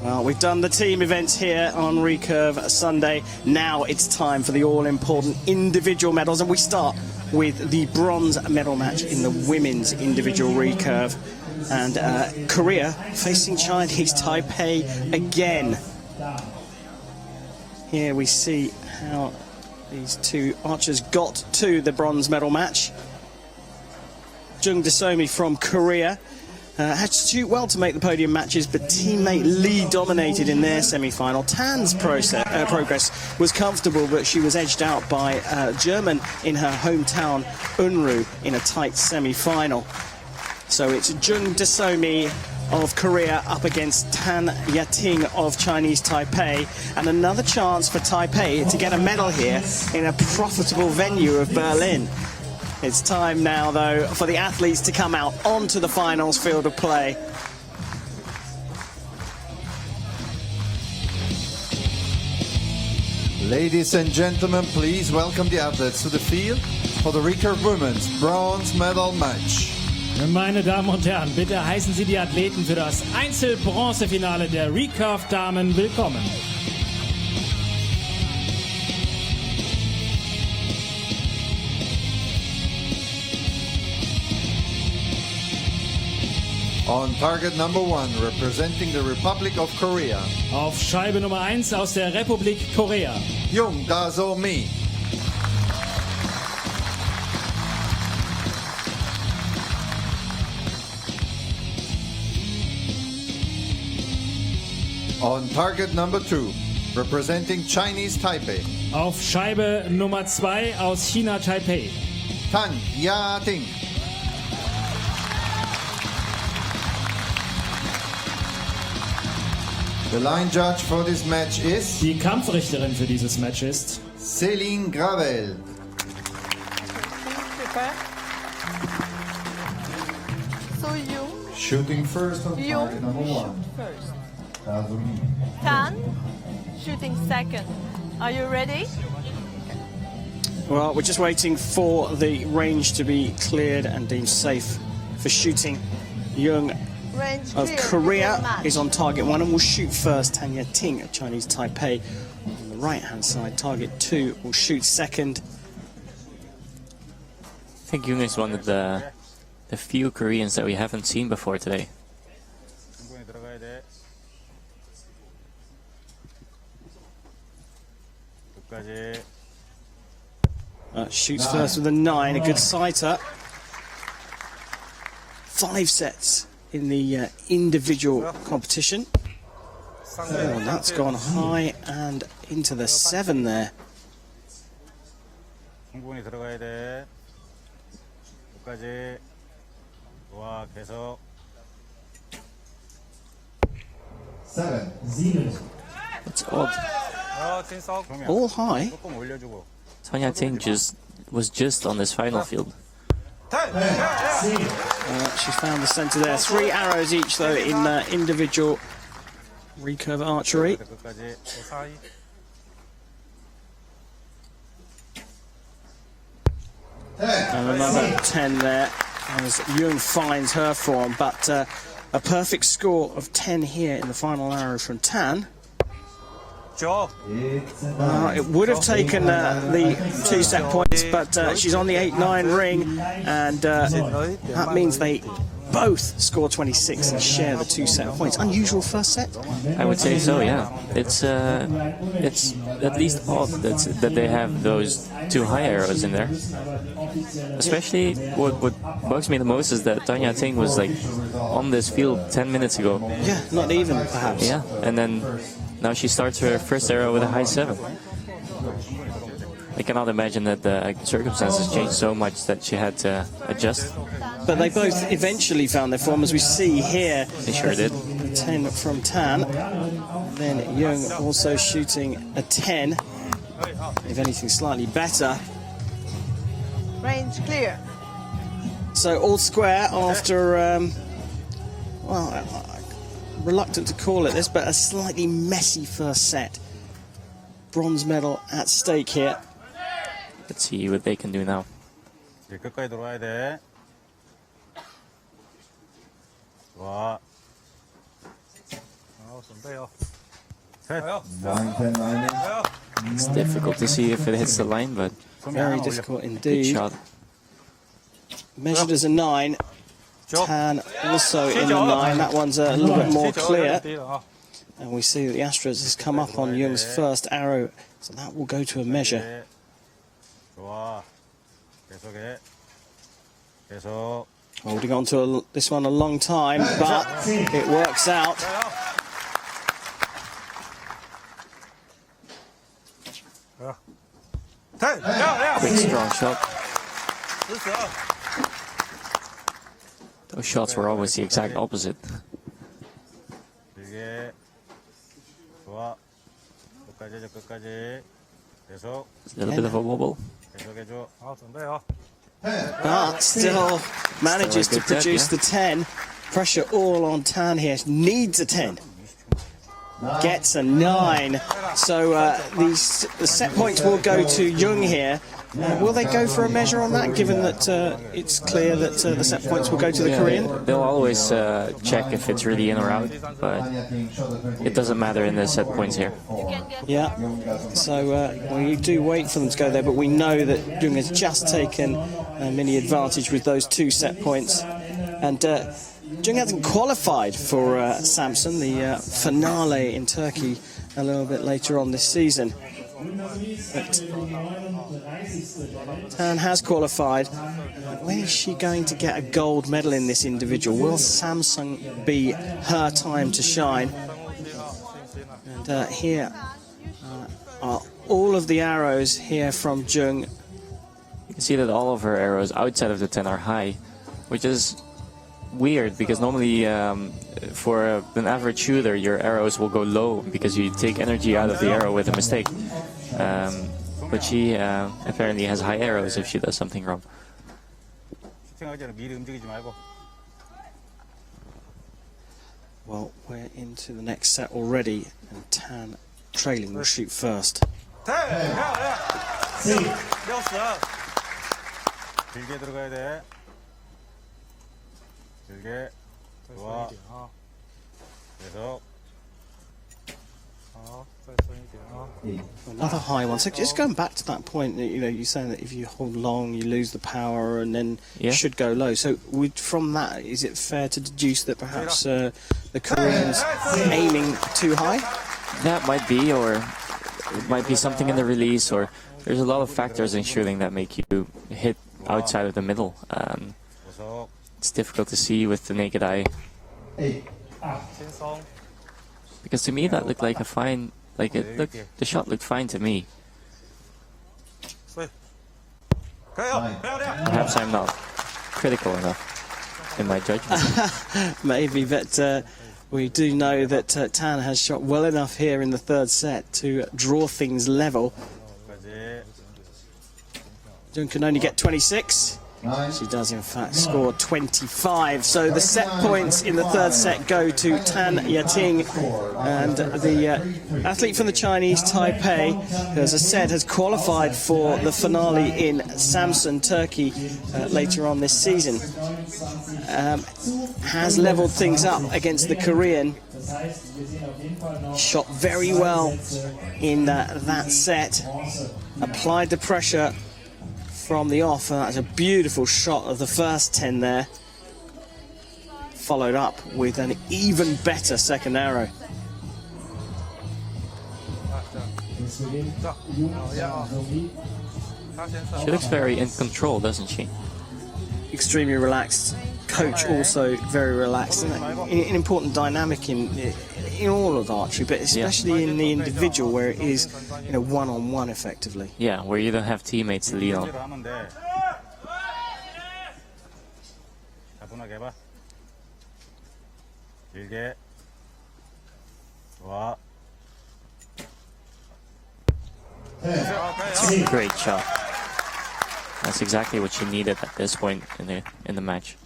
Well, we've done the team events here on Recurve Sunday. Now it's time for the all-important individual medals, and we start with the bronze medal match in the women's individual recurve. And Korea facing Chinese Taipei again. Here we see how these two archers got to the bronze medal match. Jung Dasomi from Korea had to shoot well to make the podium matches, but teammate Lee dominated in their semi-final. Tan's progress was comfortable, but she was edged out by German in her hometown, Unru, in a tight semi-final. So it's Jung Dasomi of Korea up against Tan Yating of Chinese Taipei, and another chance for Taipei to get a medal here in a profitable venue of Berlin. It's time now, though, for the athletes to come out onto the finals field of play. Ladies and gentlemen, please welcome the athletes to the field for the Recurve Women's Bronze Medal Match. Meine Damen und Herren, bitte heißen Sie die Athleten für das Einzel-Bronzefinale der Recurve-Damen willkommen. On target number 1, representing the Republic of Korea. Auf Scheibe Nummer 1 aus der Republik Korea. Jung Dasomi. On target number 2, representing Chinese Taipei. Auf Scheibe Nummer 2 aus China Taipei. Tan Yating. The line judge for this match is... Die Kampfrichterin für dieses Match ist... Céline Gravel. So you Shooting first on target number 1. first. Dasomi. Tan shooting second. Are you ready? Well, we're just waiting for the range to be cleared and deemed safe for shooting. Jung Range of clear. Korea Match. is on target 1 and will shoot first. Tanya Ting of Chinese Taipei on the right-hand side. Target 2 will shoot second. I think Jung is one of the few Koreans that we haven't seen before today. Shoots first with a 9, a good sighter. 5 sets in the individual competition. Oh, that's gone high and into the 7 there. 끝까지. 좋아, 계속. 7. It's odd. All high. 조금 올려주고. Tanya Ting was just on this final field. She found the centre there. 3 arrows each, though, in individual recurve archery. 끝까지. And another 10 there as Jung finds her form, but a perfect score of 10 here in the final arrow from Tan. It would have taken the 2 set points, but she's on the 8-9 ring, and that means they both score 26 and share the 2 set points. Unusual first set? I would say so, yeah. It's at least odd that they have those 2 high arrows in there. Especially what bugs me the most is that Tanya Ting was like on this field 10 minutes ago. Yeah, not even perhaps. Yeah, and then now she starts her first arrow with a high 7. I cannot imagine that the circumstances changed so much that she had to adjust. But they both eventually found their form, as we see here. They sure did. 10 from Tan. Then Jung also shooting a 10. If anything, slightly better. Range clear. So all square after, well, reluctant to call it this, but a slightly messy first set. Bronze medal at stake here. Let's see what they can do now. 끝까지 들어와야 돼. 좋아. 준비요. 9, 10, 9. It's difficult to see if it hits the line, but very difficult good indeed. shot. Measured as a 9. Tan also in the 9. That one's a little bit more clear. And we see that the Astros has come up on Jung's first arrow, so that will go to a measure. 좋아. 계속해. 계속. Holding on to this one a long time, but it works out. Quick, strong shot. Those shots were always the exact opposite. 길게. 좋아. 끝까지 끝까지. 계속. A little bit of a wobble. 계속해줘. 준비요. But still manages to produce the 10. Pressure all on Tan here. Needs a 10. Gets a 9. So the set points will go to Jung here. Will they go for a measure on that, given that it's clear that the set points will go to the Korean? They'll always check if it's really in or out, but it doesn't matter in the set points here. Yeah, so we do wait for them to go there, but we know that Jung has just taken a mini advantage with those 2 set points. And Jung hasn't qualified for Samsun, the finale in Turkey, a little bit later on this season. But Tan has qualified. When is she going to get a gold medal in this individual? Will Samsung be her time to shine? And here are all of the arrows here from Jung. You can see that all of her arrows outside of the 10 are high, which is weird because normally for an average shooter your arrows will go low because you take energy out of the arrow with a mistake. But she apparently has high arrows if she does something wrong. Well, we're into the next set already, and Tan trailing will shoot first. 길게 들어가야 돼. 길게. 좋아. 계속. Another high one. So just going back to that point, you know, you're saying that if you hold long, you lose the power, and then you should go low. So from that, is it fair to deduce that perhaps the Koreans aiming too high? That might be, or it might be something in the release, or there's a lot of factors in shooting that make you hit outside of the middle. It's difficult to see with the naked eye. Because to me that looked like a fine, the shot looked fine to me. Perhaps I'm not. critical enough, in my judgment. Maybe, but we do know that Tan has shot well enough here in the third set to draw things level. Jung can only get 26. She does, in fact, score 25. So the set points in the third set go to Tan Yating, and the athlete from the Chinese Taipei, who, as I said, has qualified for the finale in Samsun, Turkey, later on this season, has levelled things up against the Korean. Shot very well in that set, applied the pressure from the off, and that's a beautiful shot of the first 10 there, followed up with an even better second arrow. She looks very in control, doesn't she? Extremely relaxed. Coach also very relaxed. An important dynamic in all of archery, but especially in the individual, where it is, you know, one-on-one effectively. Yeah, where you don't have teammates to lean on. Great shot. That's exactly what she needed at this point in the match.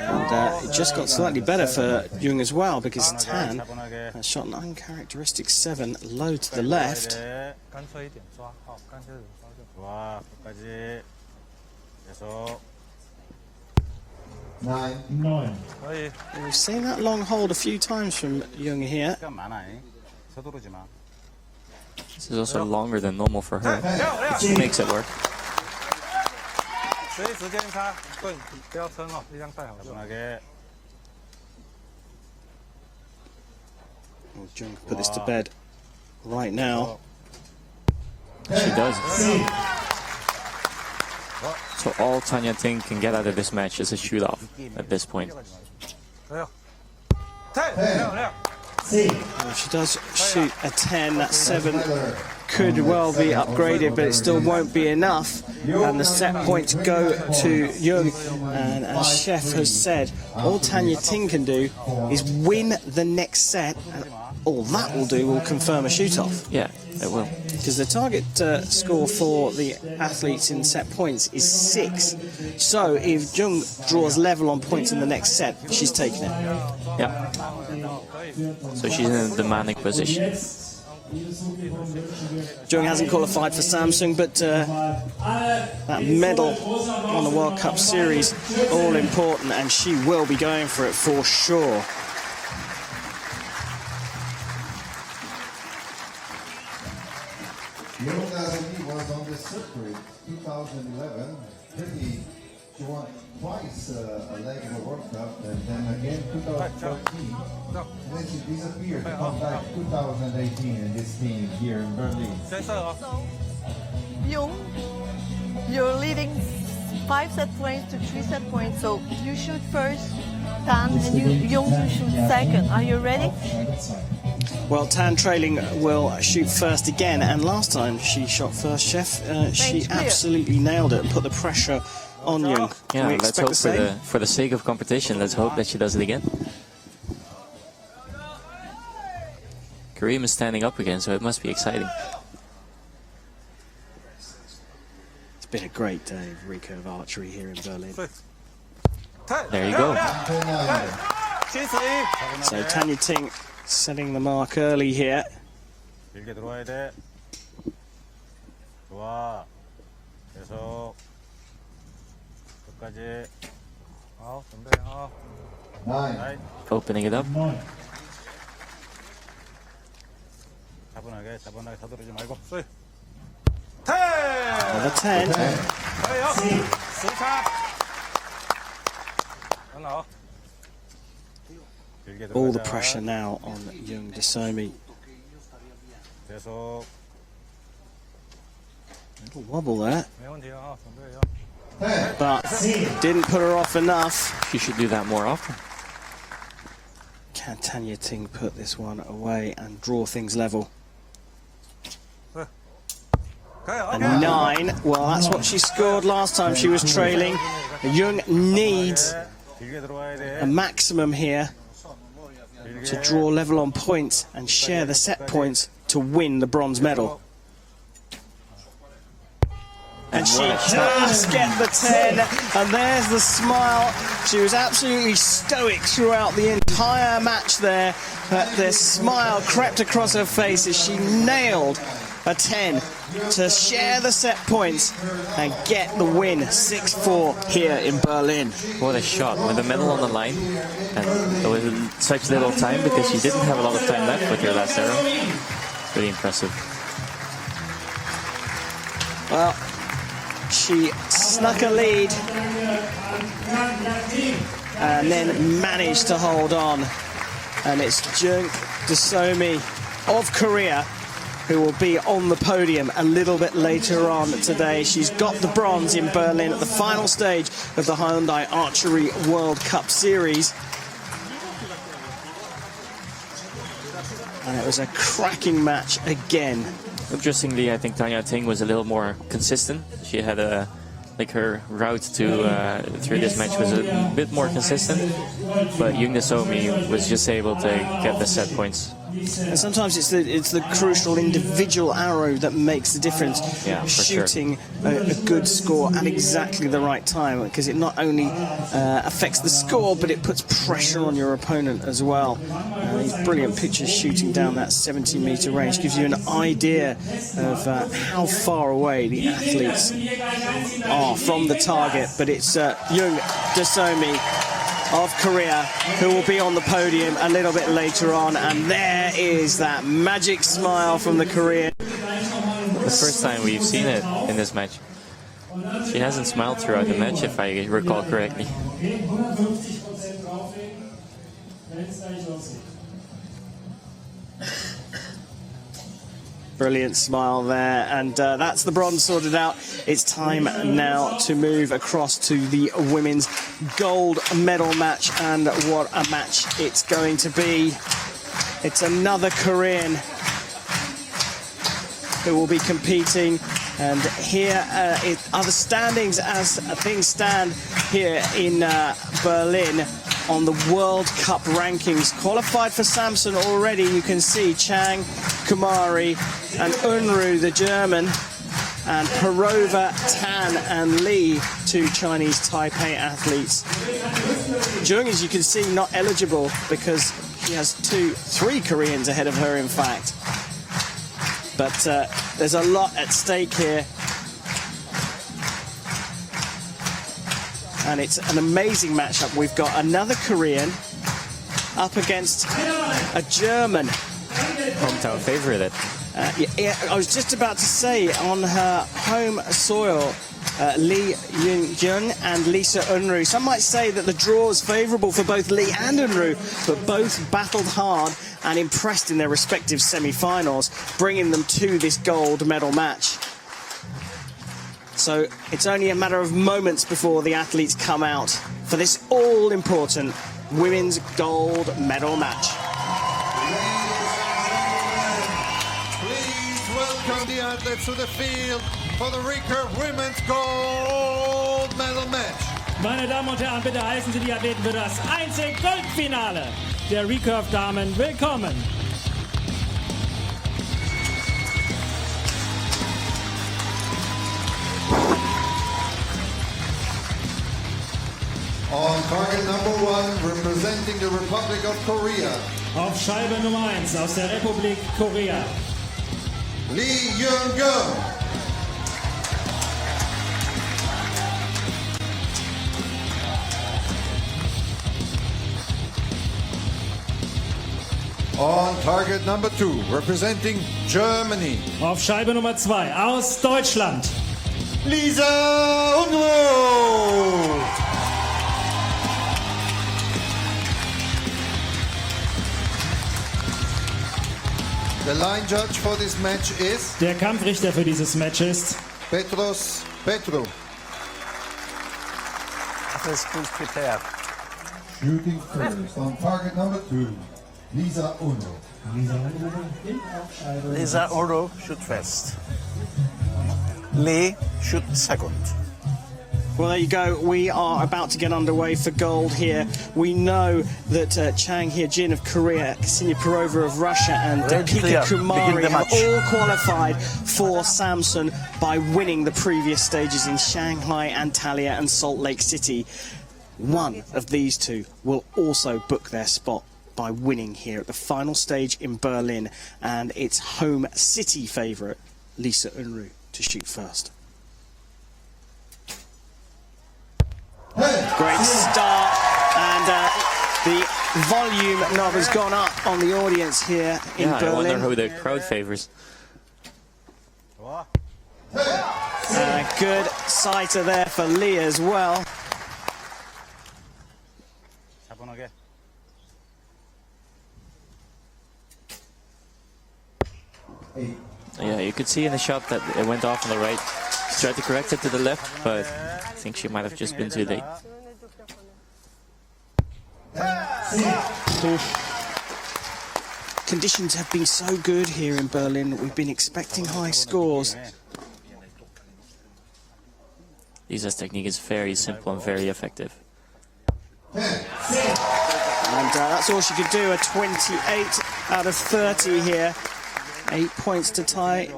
And it just got slightly better for Jung as well, because Tan has shot an uncharacteristic 7 low to the left. 9. We've seen that long hold a few times from Jung here. This is also longer than normal for her. She makes it work. Jung put this to bed right now. She does. So all Tanya Ting can get out of this match is a shoot-off at this point. Well, she does shoot a 10. That 7 could well be upgraded, but it still won't be enough. And the set points go to Jung. And as Chef has said, all Tanya Ting can do is win the next set, and all that will do will confirm a shoot-off. Yeah, it will. Because the target score for the athletes in set points is 6. So if Jung draws level on points in the next set, she's taking it. Yeah. So she's in a demanding position. Jung hasn't qualified for Samsung, but that medal on the World Cup Series, all important, and she will be going for it for sure. He was on the circuit 2011. She won twice a leg of the World Cup, and then again 2013. And then she disappeared to come back 2018 in this team here in Berlin. Jung, you're leading 5 set points to 3 set points, so you shoot first, Tan, and Jung you shoot second. Are you ready? Well, Tan trailing will shoot first again, and last time she shot first, Chef, she absolutely nailed it and put the pressure on Jung. Yeah, let's hope for the sake of competition, let's hope that she does it again. Kareem is standing up again, so it must be exciting. It's been a great day of Recurve archery here in Berlin. There you go. So Tanya Ting setting the mark early here. Opening it up. Another 10. All the pressure now on Jung Desomi. Little wobble there, but didn't put her off enough. She should do that more often. Can Tanya Ting put this one away and draw things level? And 9, well, that's what she scored last time she was trailing. Jung needs a maximum here to draw level on points and share the set points to win the bronze medal. And she does get the 10, and there's the smile. She was absolutely stoic throughout the entire match there, but the smile crept across her face as she nailed a 10 to share the set points and get the win 6-4 here in Berlin. What a shot with the medal on the line, and there was such little time because she didn't have a lot of time left with her last arrow. Really impressive. Well, she snuck a lead and then managed to hold on. And it's Jung Desomi of Korea who will be on the podium a little bit later on today. She's got the bronze in Berlin at the final stage of the Hyundai Archery World Cup Series. And it was a cracking match again. Interestingly, I think Tanya Ting was a little more consistent. She had her route to through this match was a bit more consistent, but Jung Desomi was just able to get the set points. And sometimes it's the crucial individual arrow that makes the difference. Yeah, for shooting a good score at exactly the right time, because it not only affects the score, but it puts pressure on your opponent as well. These brilliant pictures shooting down that 70-meter range gives you an idea of how far away the athletes are from the target. But it's Jung Desomi of Korea who will be on the podium a little bit later on, and there is that magic smile from the Korean. The first time we've seen it in this match. She hasn't smiled throughout the match, if I recall correctly. Brilliant smile there, and that's the bronze sorted out. It's time now to move across to the women's gold medal match, and what a match it's going to be. It's another Korean who will be competing, and here are the standings as things stand here in Berlin on the World Cup rankings. Qualified for Samson already, you can see Chang, Kumari and Unru, the German, and Perova, Tan and Lee, 2 Chinese Taipei athletes. Jung, as you can see, not eligible because she has 3 Koreans ahead of her, in fact. But there's a lot at stake here. And it's an amazing matchup. We've got another Korean up against a German. Hometown favorite. Yeah, I was just about to say, on her home soil, Lee Yun-jung and Lisa Unru. Some might say that the draw was favourable for both Lee and Unru, but both battled hard and impressed in their respective semi-finals, bringing them to this gold medal match. So it's only a matter of moments before the athletes come out for this all-important women's gold medal match. Please welcome the athletes to the field for the Recurve Women's Gold Medal Match. Meine Damen und Herren, bitte heißen Sie die Athleten für das Einzel-Goldfinale der Recurve-Damen willkommen. On target number 1, representing the Republic of Korea. Auf Scheibe Nummer 1 aus der Republik Korea. Lee Yun-jung. On target number 2, representing Germany. Auf Scheibe Nummer 2 aus Deutschland. Lisa Unru. The line judge for this match is... Der Kampfrichter für dieses Match ist... Petros Petru. Please prepare. Shooting first on target number 2, Lisa Unru. Lisa Unru, shoot first. Lee shoot second. Well, there you go. We are about to get underway for gold here. We know that Chang Hye-jin of Korea, Ksenia Perova of Russia, and Deepika Kumari have all qualified for Samsun by winning the previous stages in Shanghai, Antalya and Salt Lake City. One of these two will also book their spot by winning here at the final stage in Berlin, and it's home city favourite Lisa Unruh to shoot first. Great start, and the volume knob has gone up on the audience here in Berlin. I wonder who the crowd favors. Good sighter there for Lee as well. Yeah, you could see in the shot that it went off on the right. She tried to correct it to the left, but I think she might have just been too late. Conditions have been so good here in Berlin. We've been expecting high scores. Lisa's technique is very simple and very effective. And that's all she could do, a 28 out of 30 here. 8 points to tie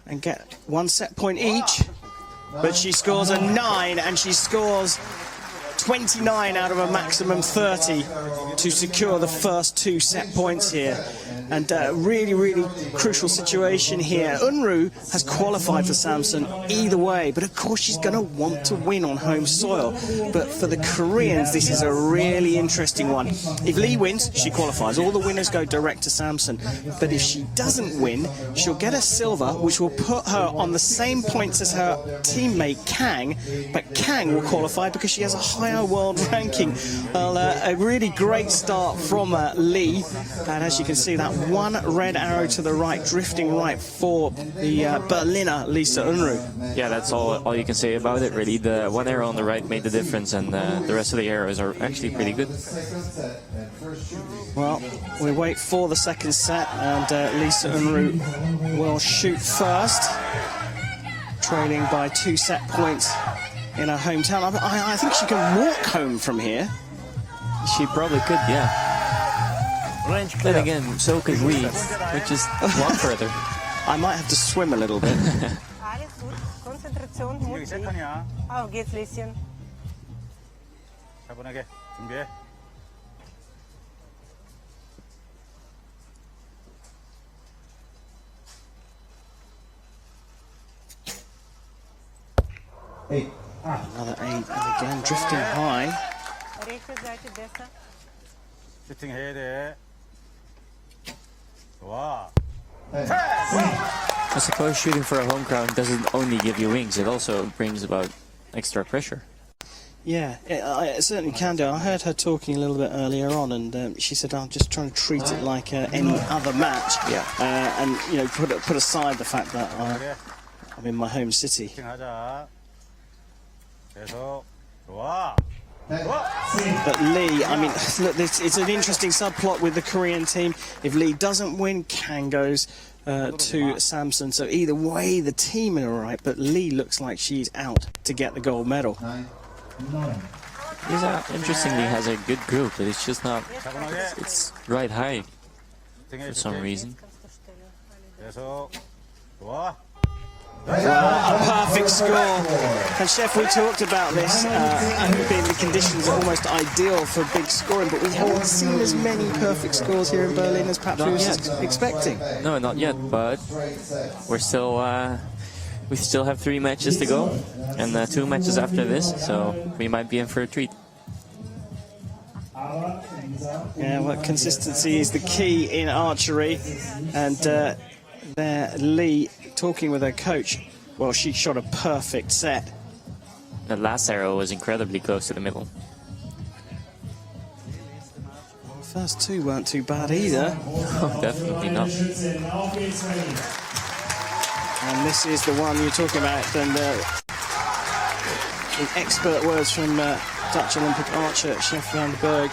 and get 1 set point each. But she scores a 9, and she scores 29 out of a maximum 30 to secure the first 2 set points here. And really, really crucial situation here. Unruh has qualified for Samsun either way, but of course she's going to want to win on home soil. But for the Koreans, this is a really interesting one. If Lee wins, she qualifies. All the winners go direct to Samsun. But if she doesn't win, she'll get a silver, which will put her on the same points as her teammate Kang. But Kang will qualify because she has a higher world ranking. Well, a really great start from Lee. And as you can see, that one red arrow to the right, drifting right for the Berliner Lisa Unruh. Yeah, that's all you can say about it, really. The one arrow on the right made the difference, and the rest of the arrows are actually pretty good. Well, we wait for the second set, and Lisa Unruh will shoot first, trailing by 2 set points in her hometown. I think she can walk home from here. She probably could, yeah. Then again, so could we. We just walk further. I might have to swim a little bit. Auf geht's, Lieschen. 차분하게 준비해. Another 8, and again drifting high. 슈팅해야 돼. 좋아. I suppose shooting for a home crowd doesn't only give you wings, it also brings about extra pressure. Yeah, it certainly can do. I heard her talking a little bit earlier on, and she said, "I'm just trying to treat it like any other match." Yeah. And you know, put aside the fact that I'm in my home city. 슈팅하자. 계속. 좋아. But Lee, I mean, look, it's an interesting subplot with the Korean team. If Lee doesn't win, Kang goes to Samsun. So either way, the team are right, but Lee looks like she's out to get the gold medal. Lisa, interestingly, has a good group, but it's just not... It's right high for some reason. 계속. 좋아. Well, a perfect score. And Chef, we talked about this being the conditions are almost ideal for big scoring, but we haven't seen as many perfect scores here in Berlin as perhaps we were expecting. No, not yet, but we're still we still have 3 matches to go, and 2 matches after this, so we might be in for a treat. Yeah, well, consistency is the key in archery, and there Lee talking with her coach. Well, she shot a perfect set. The last arrow was incredibly close to the middle. The first 2 weren't too bad either. Oh, definitely not. And this is the one you're talking about, and in expert words from Dutch Olympic archer Chef van den Berg.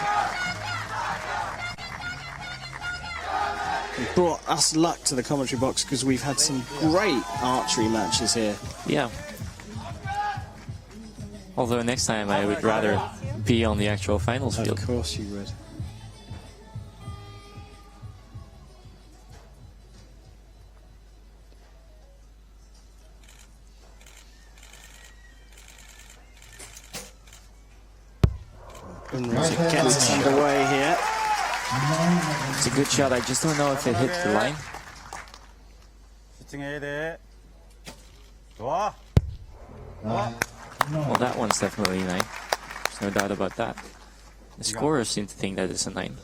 He brought us luck to the commentary box because we've had some great archery matches here. Yeah. Although next time I would rather be on the actual finals field. Of course you would. Unruh gets us underway here. It's a good shot. I just don't know if it hit the line. 슈팅해야 돼. 좋아. Well, that one's definitely 9. There's no doubt about that. The scorers seem to think that it's a 9.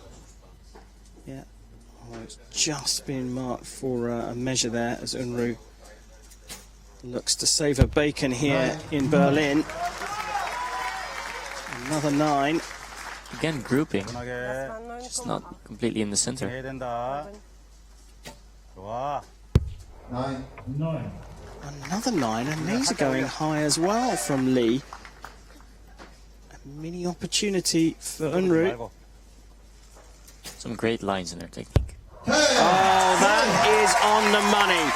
Yeah. Oh, it's just been marked for a measure there as Unruh looks to save her bacon here in Berlin. Another 9. Again, grouping. Just not completely in the center. 해야 된다. 좋아. 9. Another 9, and these are going high as well from Lee. A mini opportunity for Unruh. Some great lines in their technique. Oh, that is on the money.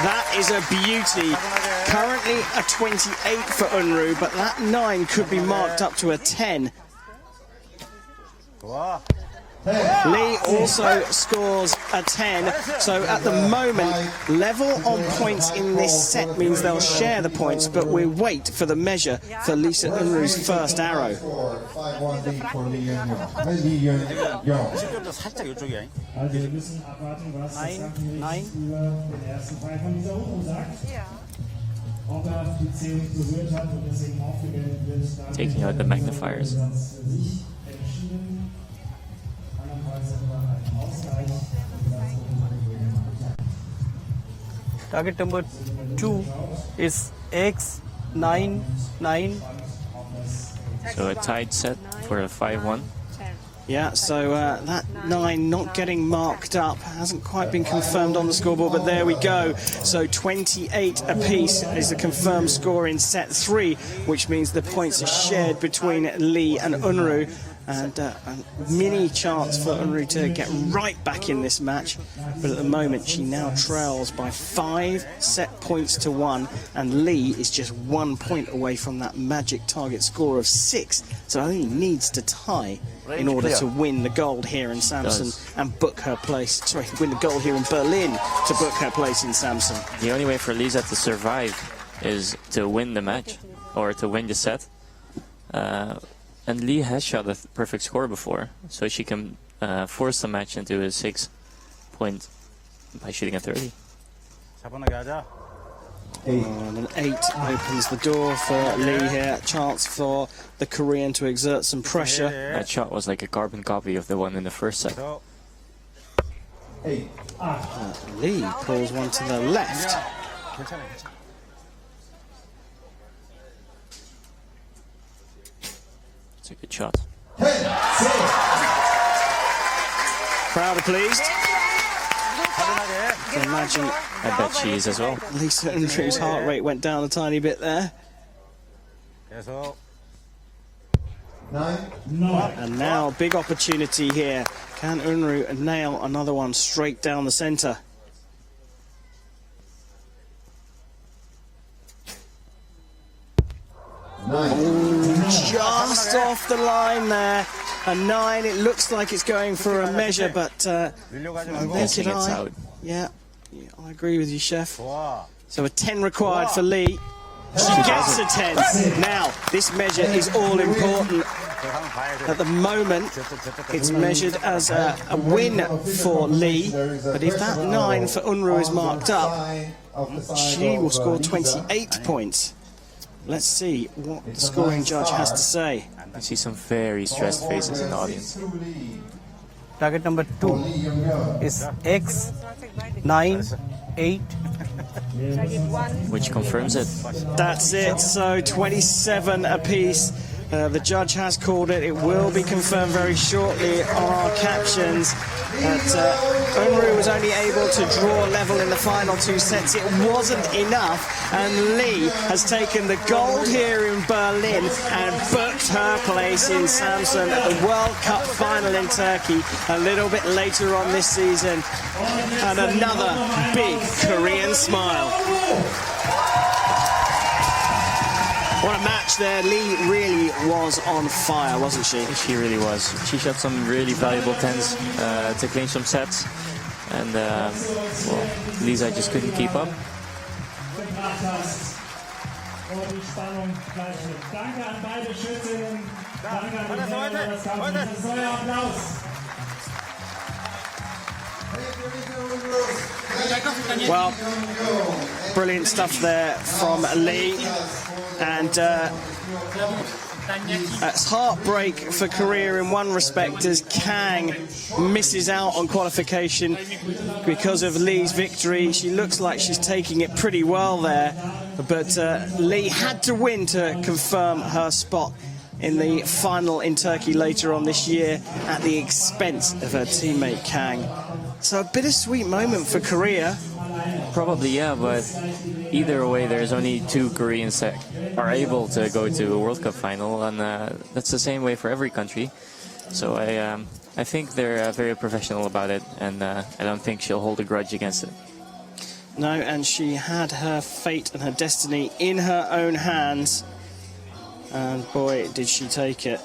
That is a beauty. Currently a 28 for Unruh, but that 9 could be marked up to a 10. 좋아. Lee also scores a 10, so at the moment, level on points in this set means they'll share the points, but we wait for the measure for Lisa Unruh's first arrow. 5-1 lead for Lee Young. 슈팅도 살짝 이쪽이야. Also wir müssen abwarten, was das Sachgewicht für den ersten Fall von dieser Unruh sagt. Ob die Zählung berührt hat und deswegen aufgewählt wird. Taking out the magnifiers. Target number 2 is X9, 9. So a tied set for a 5-1. Yeah, so that 9 not getting marked up, hasn't quite been confirmed on the scoreboard, but there we go. So 28 apiece is the confirmed score in set 3, which means the points are shared between Lee and Unruh. And a mini chance for Unruh to get right back in this match. But at the moment, she now trails by 5 set points to 1. And Lee is just 1 point away from that magic target score of 6. So only needs to tie in order to win the gold here in Samsun and book her place. Sorry, win the gold here in Berlin to book her place in Samsun. The only way for Lisa to survive is to win the match or to win the set. And Lee has shot a perfect score before, so she can force the match into a 6 point by shooting a 30. 차분하게 하자. And an 8 opens the door for Lee here. Chance for the Korean to exert some pressure. That shot was like a carbon copy of the one in the first set. Lee pulls one to the left. It's a good shot. Crowd are pleased. I imagine. I bet she is as well. Lisa Unruh's heart rate went down a tiny bit there. 계속. 9. And now, big opportunity here. Can Unruh nail another one straight down the centre? Just off the line there. A 9. It looks like it's going for a measure, but Guessing it's out. Yeah, I agree with you, Chef. 좋아. So a 10 required for Lee. She gets a 10. Now, this measure is all important. At the moment, it's measured as a win for Lee, but if that 9 for Unruh is marked up, she will score 28 points. Let's see what the scoring judge has to say. I see some very stressed faces in the audience. Target number 2 is X9, 8. Which confirms it. That's it. So 27 apiece The judge has called it. It will be confirmed very shortly on our captions. But Unruh was only able to draw level in the final 2 sets. It wasn't enough, and Lee has taken the gold here in Berlin and booked her place in Samsun at the World Cup final in Turkey a little bit later on this season. And another big Korean smile. What a match there. Lee really was on fire, wasn't she? She really was. She shot some really valuable tens to clinch some sets. And, well, Lisa just couldn't keep up. Well, brilliant stuff there from Lee. And it's heartbreak for Korea in one respect as Kang misses out on qualification because of Lee's victory. She looks like she's taking it pretty well there, but Lee had to win to confirm her spot in the final in Turkey later on this year at the expense of her teammate Kang. So a bittersweet moment for Korea. Probably, yeah, but either way, there's only 2 Koreans that are able to go to a World Cup final, and that's the same way for every country. So I think they're very professional about it, and I don't think she'll hold a grudge against it. No, and she had her fate and her destiny in her own hands, and boy, did she take it.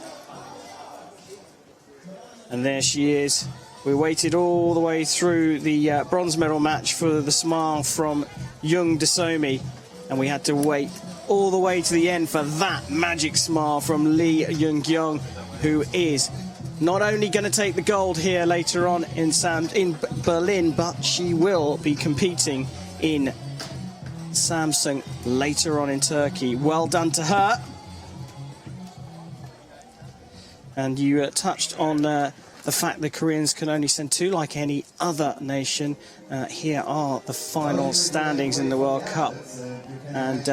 And there she is. We waited all the way through the bronze medal match for the smile from Young Desomi, and we had to wait all the way to the end for that magic smile from Lee Young-kyung, who is not only going to take the gold here later on in Berlin, but she will be competing in Samsun later on in Turkey. Well done to her. And you touched on the fact the Koreans can only send 2 like any other nation. Here are the final standings in the World Cup. And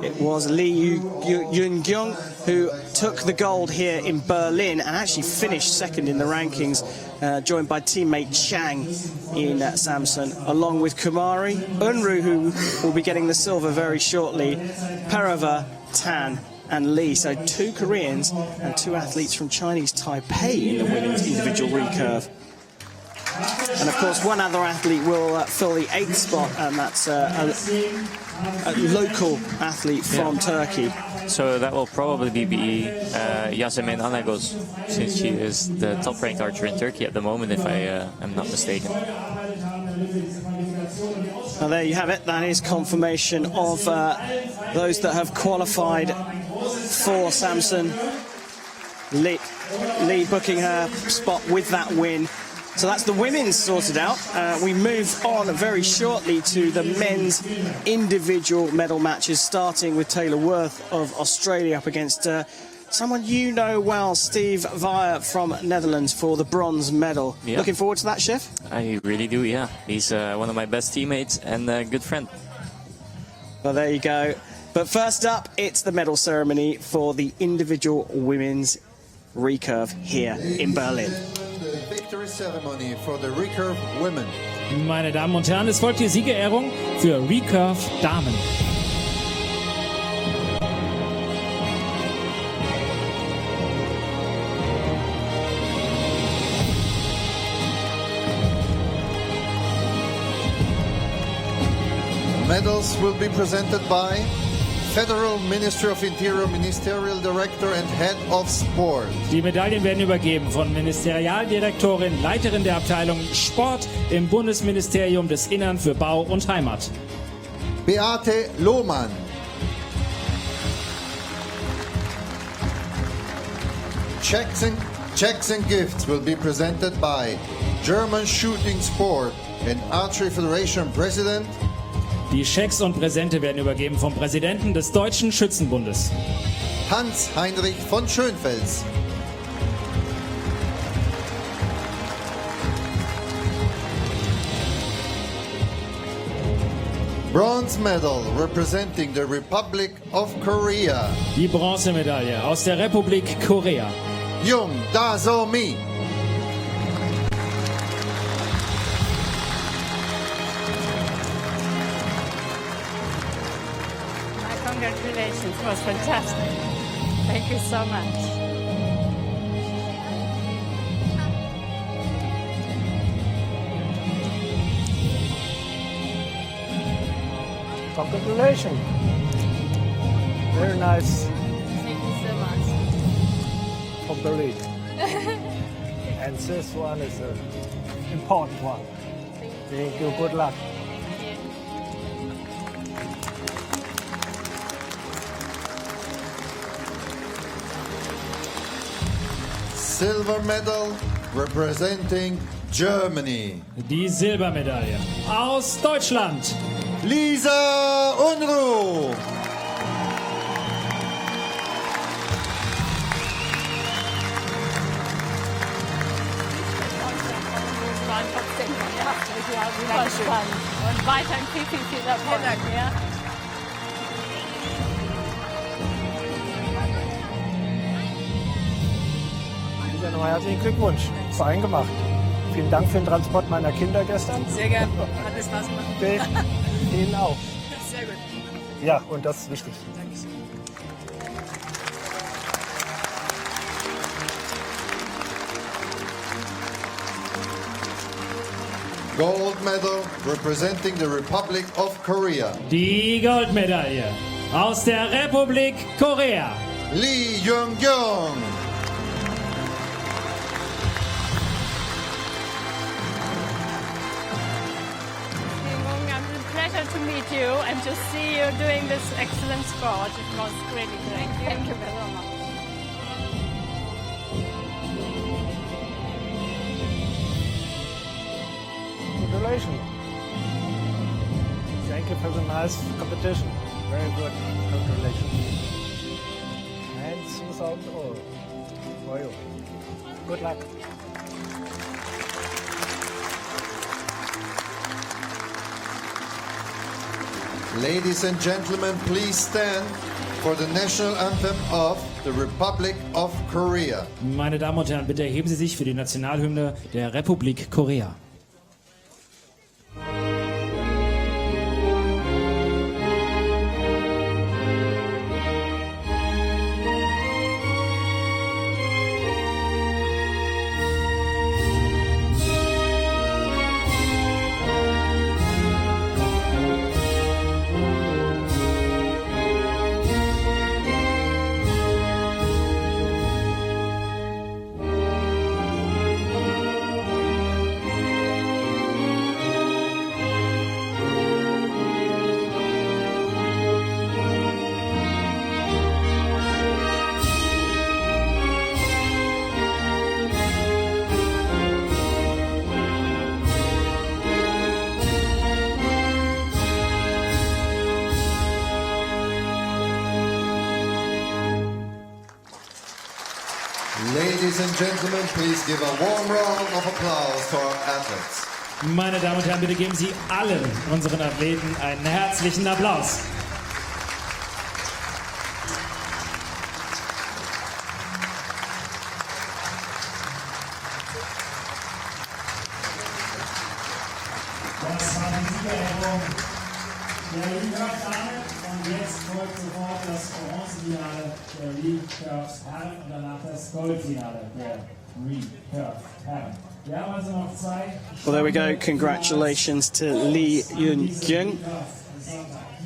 it was Lee Young-kyung who took the gold here in Berlin and actually finished second in the rankings, joined by teammate Chang in Samsun, along with Kumari, Unruh, who will be getting the silver very shortly, Parava, Tan, and Lee. So 2 Koreans and 2 athletes from Chinese Taipei in the women's individual recurve. And of course, 1 other athlete will fill the 8th spot, and that's a local athlete from Turkey. So that will probably be Yasemin Anagos, since she is the top-ranked archer in Turkey at the moment, if I am not mistaken. Now there you have it. That is confirmation of those that have qualified for Samsun. Lee booking her spot with that win. So that's the women's sorted out. We move on very shortly to the men's individual medal matches, starting with Taylor Worth of Australia up against someone you know well, Steve Veijer from Netherlands, for the bronze medal. Yeah. Looking forward to that, Chef? I really do, yeah. He's one of my best teammates and a good friend. Well, there you go. But first up, it's the medal ceremony for the individual women's recurve here in Berlin. Victory ceremony for the recurve women. Meine Damen und Herren, es folgt die Siegerehrung für Recurve Damen. Medals will be presented by Federal Ministry of Interior Ministerial Director and Head of Sport. Die Medaillen werden übergeben von Ministerialdirektorin, Leiterin der Abteilung Sport im Bundesministerium des Innern für Bau und Heimat. Beate Lohmann. Checks and gifts will be presented by German Shooting Sport and Archery Federation President. Die Schecks und Präsente werden übergeben vom Präsidenten des Deutschen Schützenbundes. Hans-Heinrich von Schönfels. Bronze medal representing the Republic of Korea. Die Bronzemedaille aus der Republik Korea. Jung Da-so-mi. Congratulations, it was fantastic. Thank you so much. Congratulations. Very nice. Thank you so much. From Berlin. And this one is an important one. Thank you. Good luck. Silver medal representing Germany. Die Silbermedaille aus Deutschland. Lisa Unruh. Und weiterhin viel Erfolg. Ja. Lisa, nochmal herzlichen Glückwunsch. Fein gemacht. Vielen Dank für den Transport meiner Kinder gestern. Sehr gerne. Hat mir Spaß gemacht. Ihnen auch. Sehr gut. Ja, und das ist wichtig. Gold medal representing the Republic of Korea. Die Goldmedaille aus der Republik Korea. Lee Jung-kyung. It's a pleasure to meet you and to see you doing this excellent sport. It was really great. Thank you very much. Congratulations. Thank you for the nice competition. Very good. Congratulations. And 2,000 euro for you. Good luck. Ladies and gentlemen, please stand for the national anthem of the Republic of Korea. Meine Damen und Herren, bitte erheben Sie sich für die Nationalhymne der Republik Korea. Ladies and gentlemen, please give a warm round of applause to our athletes. Meine Damen und Herren, bitte geben Sie allen unseren Athleten einen herzlichen Applaus. Das war die Siegerehrung der Recurve-Dame und jetzt folgt sofort das Bronzefinale der Recurve-Herren und danach das Goldfinale der Recurve-Herren. Wir haben also noch Zeit. Well, there we go. Congratulations to Lee Jung-kyung.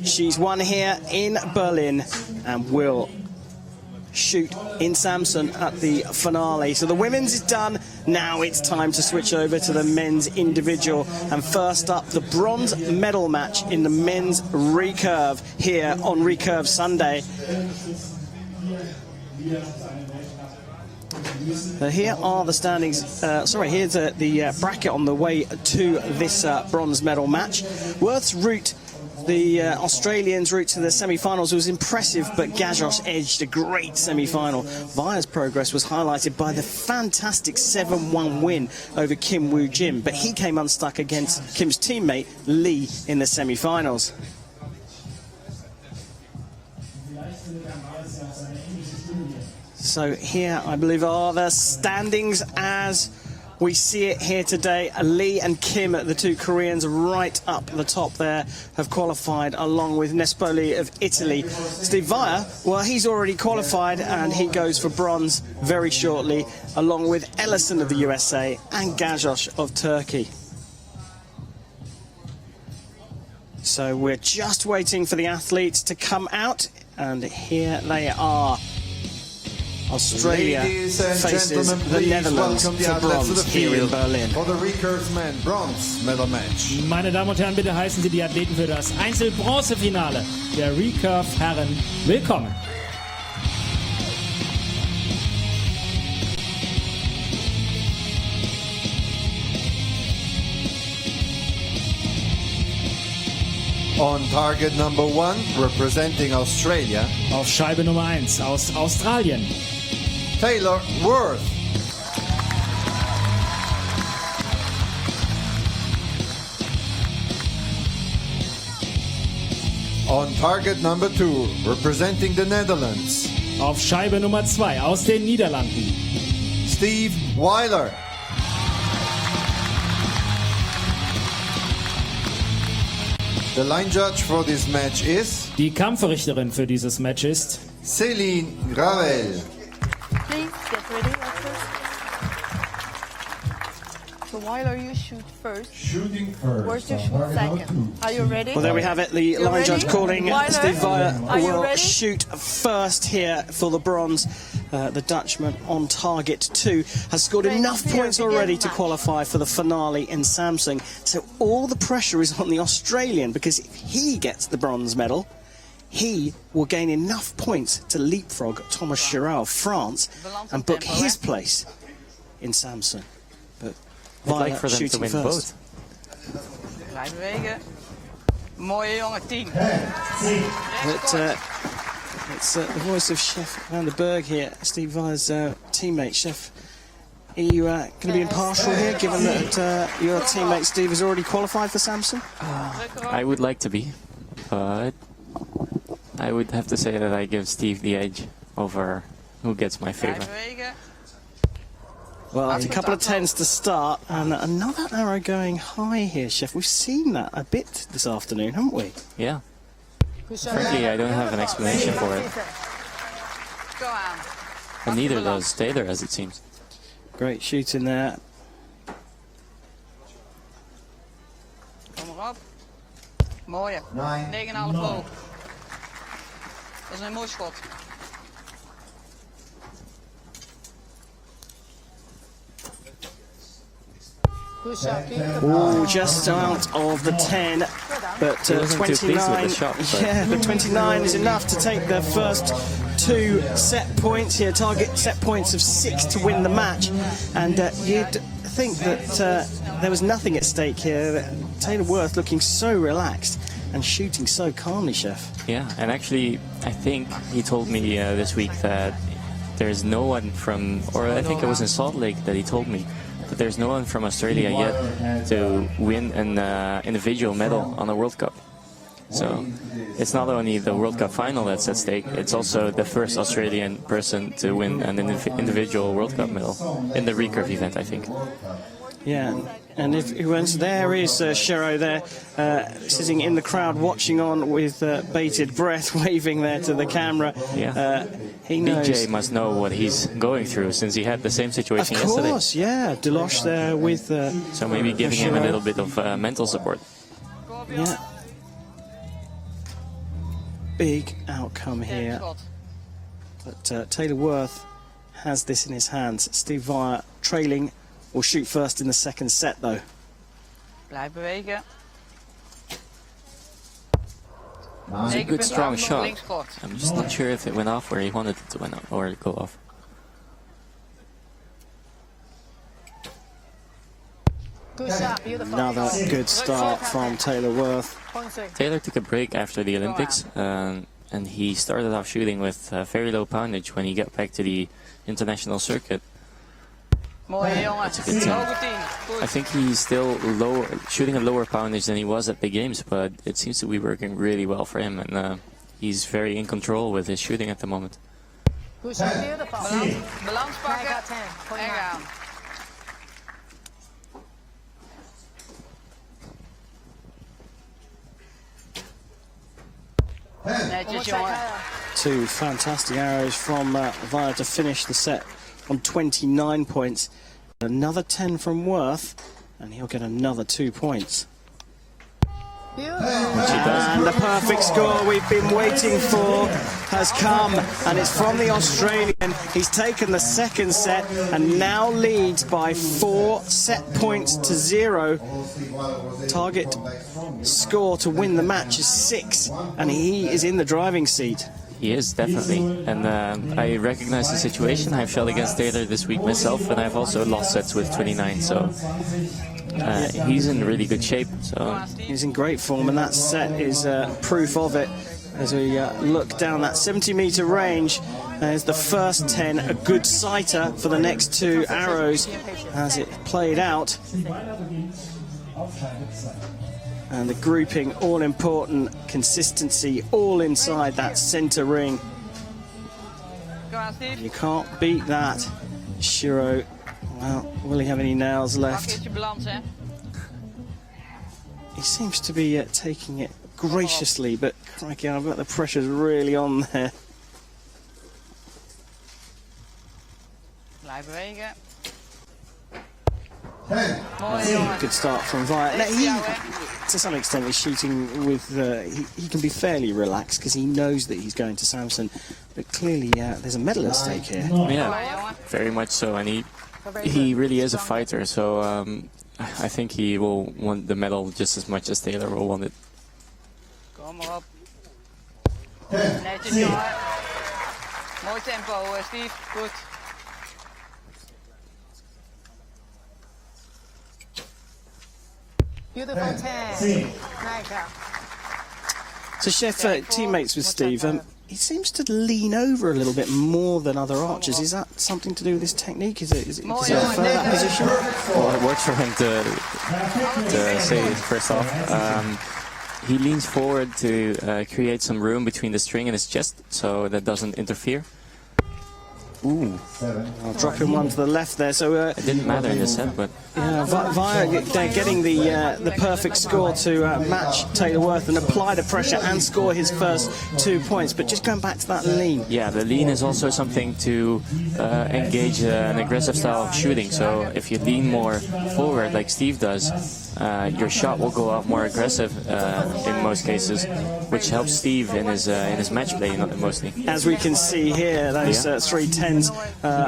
She's won here in Berlin and will shoot in Samsun at the finale. So the women's is done. Now it's time to switch over to the men's individual. And first up, the bronze medal match in the men's recurve here on Recurve Sunday. Here are the standings. Here's the bracket on the way to this bronze medal match. Worth's route the Australians' route to the semi-finals was impressive, but Gajos edged a great semi-final. Via's progress was highlighted by the fantastic 7-1 win over Kim Woo Jim, but he came unstuck against Kim's teammate Lee in the semi-finals. So here, I believe, are the standings as we see it here today. Lee and Kim, the two Koreans, right up the top there, have qualified along with Nespoli of Italy. Steve Via, well, he's already qualified and he goes for bronze very shortly, along with Ellison of the USA and Gajos of Turkey. So we're just waiting for the athletes to come out, and here they are. Australia faces the Netherlands for bronze here in Berlin. For the Recurve men bronze medal match. Meine Damen und Herren, bitte heißen Sie die Athleten für das Einzel-Bronzefinale der Recurve Herren willkommen. On target number 1, representing Australia. Auf Scheibe Nummer 1 aus Australien. Taylor Worth. On target number 2, representing the Netherlands. Auf Scheibe Nummer 2 aus den Niederlanden. Steve Weiler. The line judge for this match is... Die Kampfrichterin für dieses Match ist... Céline Gravel. Please get ready, So Weiler, you shoot first. Shooting first. Where's you shoot second? Are you ready? Well, there we have it. The line judge calling Weiler? Steve Via Are you will ready? shoot first here for the bronze. The Dutchman on target 2 has scored enough points already to qualify for the finale in Samsung. So all the pressure is on the Australian, because if he gets the bronze medal, he will gain enough points to leapfrog Thomas Giroux of France and book his place in Samsung. But I'd like for them to shooting win first. both. Blijven wegen. Mooie jongen, 10. But, it's the voice of Chef Van der Berg here, Steve Via's teammate. Chef, are you going to be impartial here, given that your teammate Steve has already qualified for Samsung? I would like to be, but I would have to say that I give Steve the edge over who gets my favor. Well, a couple of tens to start, and another arrow going high here, Chef. We've seen that a bit this afternoon, haven't we? Yeah. Frankly, I don't have an explanation for it. And neither does Taylor, as it seems. Great shooting there. Kom maar op. Mooie. 9,5 hoog. Dat is een mooi schot. Oh, just out of the 10, but 29. Yeah, but 29 is enough to take the first 2 set points here. Target set points of 6 to win the match, and you'd think that there was nothing at stake here. Taylor Worth looking so relaxed and shooting so calmly, Chef. Yeah, and actually, I think he told me this week that there's no one from, or I think it was in Salt Lake that he told me, but there's no one from Australia yet to win an individual medal on a World Cup. So it's not only the World Cup final that's at stake, it's also the first Australian person to win an individual World Cup medal in the recurve event, I think. Yeah, and if there is Giroux there, sitting in the crowd watching on with bated breath, waving there to the camera. Yeah. He knows. BJ must know what he's going through, since he had the same situation yesterday. Of course, yeah. Deloche there with... so maybe giving him a little bit of mental support. Yeah. Big outcome here. But Taylor Worth has this in his hands. Steve Via trailing, will shoot first in the second set, though. Blijf bewegen. It's a good strong shot. I'm just not sure if it went off where he wanted it to went off, or go off. Another good start from Taylor Worth. Taylor took a break after the Olympics, and he started off shooting with very low poundage when he got back to the international circuit. That's a good sign. I think he's still shooting a lower poundage than he was at the games, but it seems to be working really well for him, and he's very in control with his shooting at the moment. Balans pakken en gaan. Netjes, jongen. Two fantastic arrows from Violet to finish the set on 29 points. Another 10 from Worth, and he'll get another 2 points. And the perfect score we've been waiting for has come, and it's from the Australian. He's taken the second set and now leads by 4 set points to 0. Target score to win the match is 6, and he is in the driving seat. He is, definitely, and I recognize the situation. I've shot against Taylor this week myself, and I've also lost sets with 29, so he's in really good shape. So he's in great form, and that set is proof of it. As we look down that 70-meter range, there's the first 10, a good sighter for the next 2 arrows as it played out. And the grouping, all important, consistency, all inside that center ring. You can't beat that. Shiro, well, will he have any nails left? He seems to be taking it graciously, but crikey, I bet the pressure's really on there. Blijf bewegen. Good start from Violet. Now, he, to some extent, is shooting with. He can be fairly relaxed because he knows that he's going to Samson, but clearly there's a medal at stake here. Yeah, very much so, and he really is a fighter. So I think he will want the medal just as much as Taylor will want it. Kom maar op. Netjes, jongen. Mooi tempo, Steve. Goed. Beautiful 10. So, Chef, teammates with Steve, he seems to lean over a little bit more than other archers. Is that something to do with his technique? Is it prefer that position? Well, it works for him to say it first off. He leans forward to create some room between the string and his chest, so that doesn't interfere. Ooh, I'll drop him one to the left there. So it didn't matter in the set, but Via getting the perfect score to match Taylor Worth and apply the pressure and score his first 2 points. But just going back to that lean. Yeah, the lean is also something to engage an aggressive style of shooting. So if you lean more forward, like Steve does, your shot will go out more aggressive in most cases, which helps Steve in his match play mostly. As we can see here, those 3 10s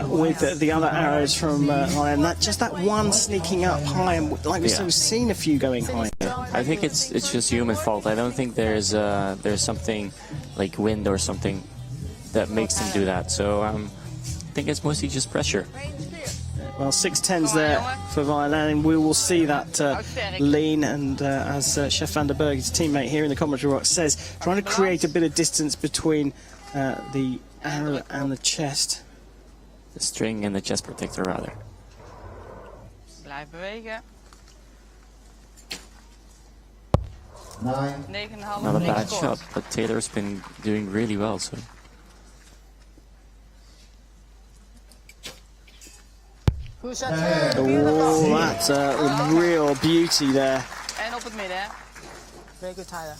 with the other arrows from high, and that one sneaking up high, and like we've seen a few going high. I think it's just human fault. I don't think there's something like wind or something that makes him do that. So I think it's mostly just pressure. Well, 6 10s there for Violet, and we will see that lean, and as Chef van der Berg, his teammate here in the commentary box, says, trying to create a bit of distance between the arrow and the chest. The string and the chest protector, rather. Blijf bewegen. 9. 9,5 Not a bad shot, but Taylor's been doing really well, so. Oh, that's a real beauty there. En op het midden, hè. Very good, Tyler.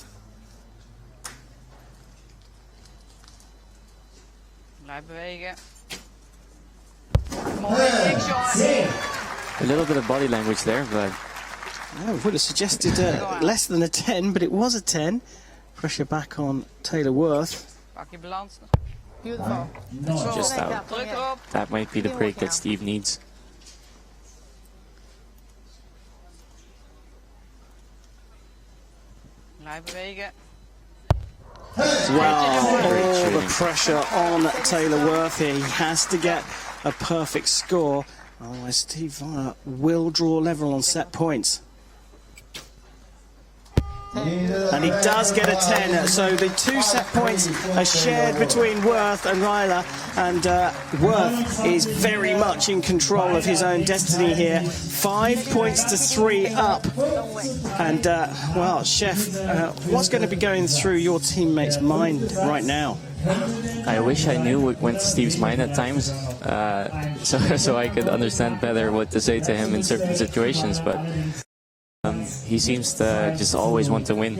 Blijf bewegen. Mooi, niks, jongen. A little bit of body language there, but I would have suggested less than a 10, but it was a 10. Pressure back on Taylor Worth. Pak je balans. Beautiful. just out. Druk erop. That might be the break that Steve needs. Blijf bewegen. Wow, all the pressure on Taylor Worth here. He has to get a perfect score, Otherwise, Steve Via will draw level on set points. And he does get a 10, so the 2 set points are shared between Worth and Ryler, and Worth is very much in control of his own destiny here. 5 points to 3 up. And, well, Chef, what's going to be going through your teammate's mind right now? I wish I knew what went to Steve's mind at times, so I could understand better what to say to him in certain situations, but he seems to just always want to win,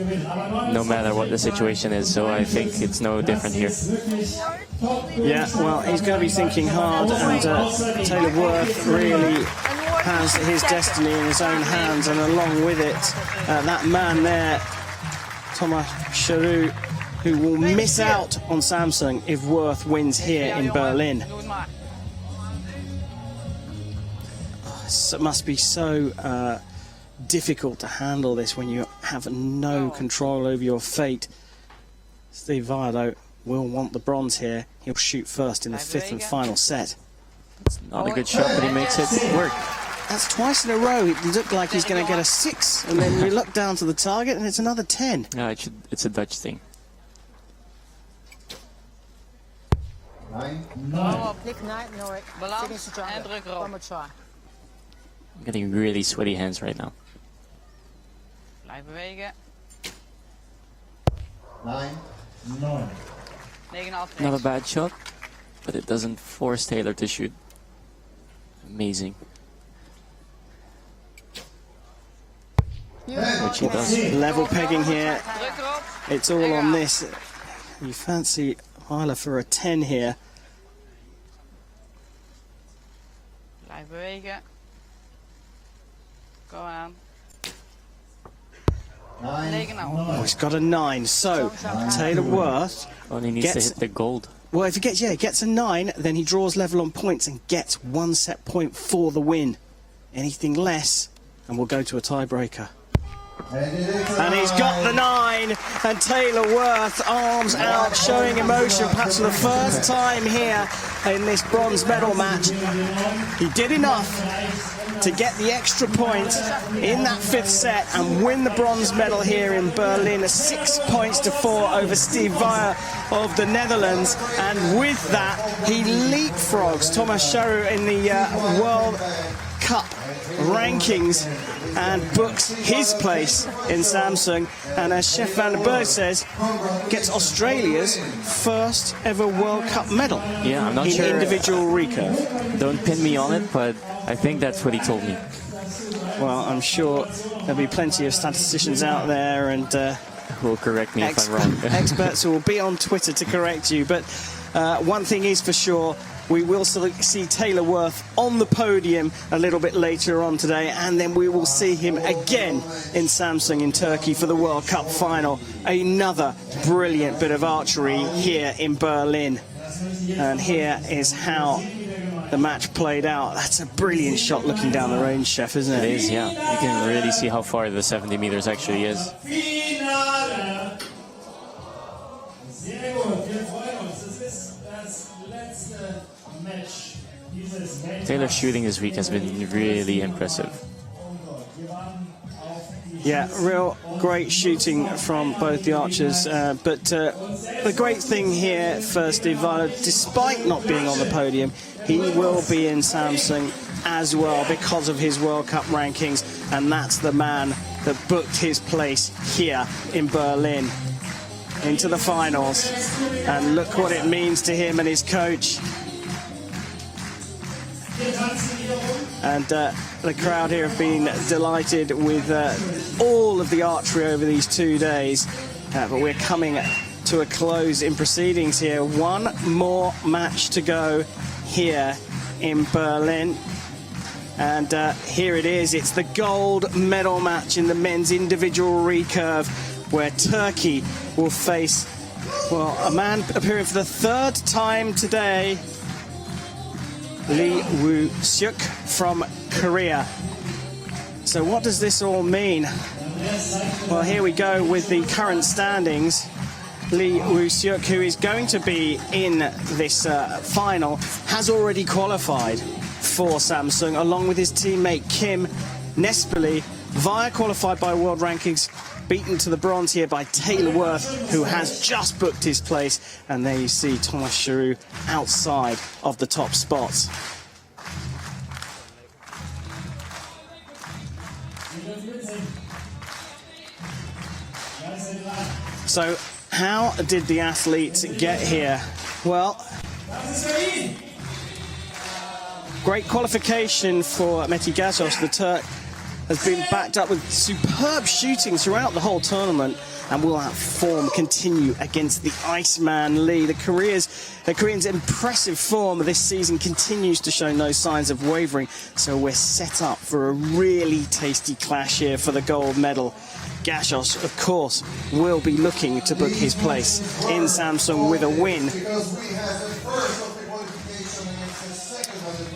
no matter what the situation is, so I think it's no different here. Yeah, well, he's going to be thinking hard, and Taylor Worth really has his destiny in his own hands, and along with it, that man there, Thomas Charoux, who will miss out on Samsung if Worth wins here in Berlin. It must be so difficult to handle this when you have no control over your fate. Steve Via, though, will want the bronze here. He'll shoot first in the 5th and final set. It's not a good shot, but he makes it work. That's twice in a row. It looked like he's going to get a 6, and then we look down to the target, and it's another 10. Yeah, it's a Dutch thing. 9. I'm getting really sweaty hands right now. Blijf bewegen. 9. 9,5. Not a bad shot, but it doesn't force Taylor to shoot. Amazing. Which he does. Level pegging here. It's all on this. You fancy Hyler for a 10 here. Blijf bewegen. Go on. Oh, he's got a 9. So Taylor Worth only needs to hit the gold. Well, if he gets a 9, then he draws level on points and gets 1 set point for the win. Anything less, and we'll go to a tiebreaker. And he's got the 9, and Taylor Worth, arms out, showing emotion, perhaps for the first time here in this bronze medal match. He did enough to get the extra point in that 5th set and win the bronze medal here in Berlin, 6 points to 4 over Steve Via of the Netherlands, and with that he leapfrogs Thomas Charoux in the World Cup rankings and books his place in Samsung, and as Chef Van den Berg says, gets Australia's first ever World Cup medal. Yeah, I'm not in sure. Individual recurve. Don't pin me on it, but I think that's what he told me. Well, I'm sure there'll be plenty of statisticians out there and who will correct me if I'm wrong. Experts who will be on Twitter to correct you, but one thing is for sure, we will see Taylor Worth on the podium a little bit later on today, and then we will see him again in Samsung in Turkey for the World Cup final. Another brilliant bit of archery here in Berlin. And here is how the match played out. That's a brilliant shot looking down the range, Chef, isn't it? It is, yeah. You can really see how far the 70 meters actually is. Taylor's shooting this week has been really impressive. Yeah, real great shooting from both the archers, but the great thing here for Steve Via, despite not being on the podium, he will be in Samsung as well because of his World Cup rankings, and that's the man that booked his place here in Berlin into the finals. And look what it means to him and his coach. And the crowd here have been delighted with all of the archery over these 2 days. But we're coming to a close in proceedings here. One more match to go here in Berlin. And here it is. It's the gold medal match in the men's individual recurve, where Turkey will face, well, a man appearing for the 3rd time today, Lee Woo-seok from Korea. So what does this all mean? Well, here we go with the current standings. Lee Woo-seok, who is going to be in this final, has already qualified for Samsung, along with his teammate Kim Nespoli. Via qualified by world rankings, beaten to the bronze here by Taylor Worth, who has just booked his place. And there you see Thomas Giroux outside of the top spots. So, how did the athletes get here? Well, great qualification for Mete Gazoz. The Turk has been backed up with superb shooting throughout the whole tournament and will that form continue against the Iceman Lee. The Korean's impressive form this season continues to show no signs of wavering, so we're set up for a really tasty clash here for the gold medal. Gazoz, of course, will be looking to book his place in Samsung with a win.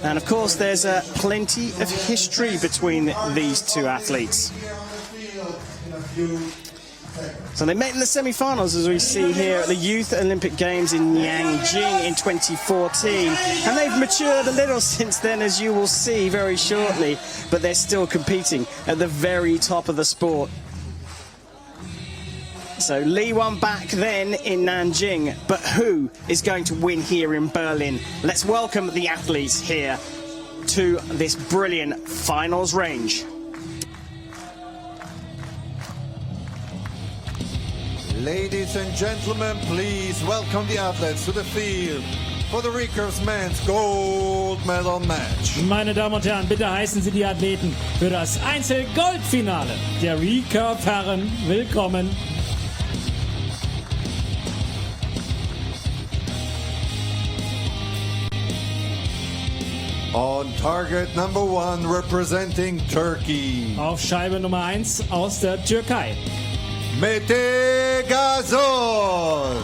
And of course, there's plenty of history between these two athletes. So they met in the semi-finals, as we see here at the Youth Olympic Games in Nanjing in 2014. And they've matured a little since then, as you will see very shortly. But they're still competing at the very top of the sport. So Lee won back then in Nanjing, but who is going to win here in Berlin? Let's welcome the athletes here to this brilliant finals range. Ladies and gentlemen, please welcome the athletes to the field for the Recurve men's gold medal match. Meine Damen und Herren, bitte heißen Sie die Athleten für das Einzel-Goldfinale der Recurve Herren willkommen. On target number 1, representing Turkey. Auf Scheibe Nummer 1 aus der Türkei. Mete Gazoz.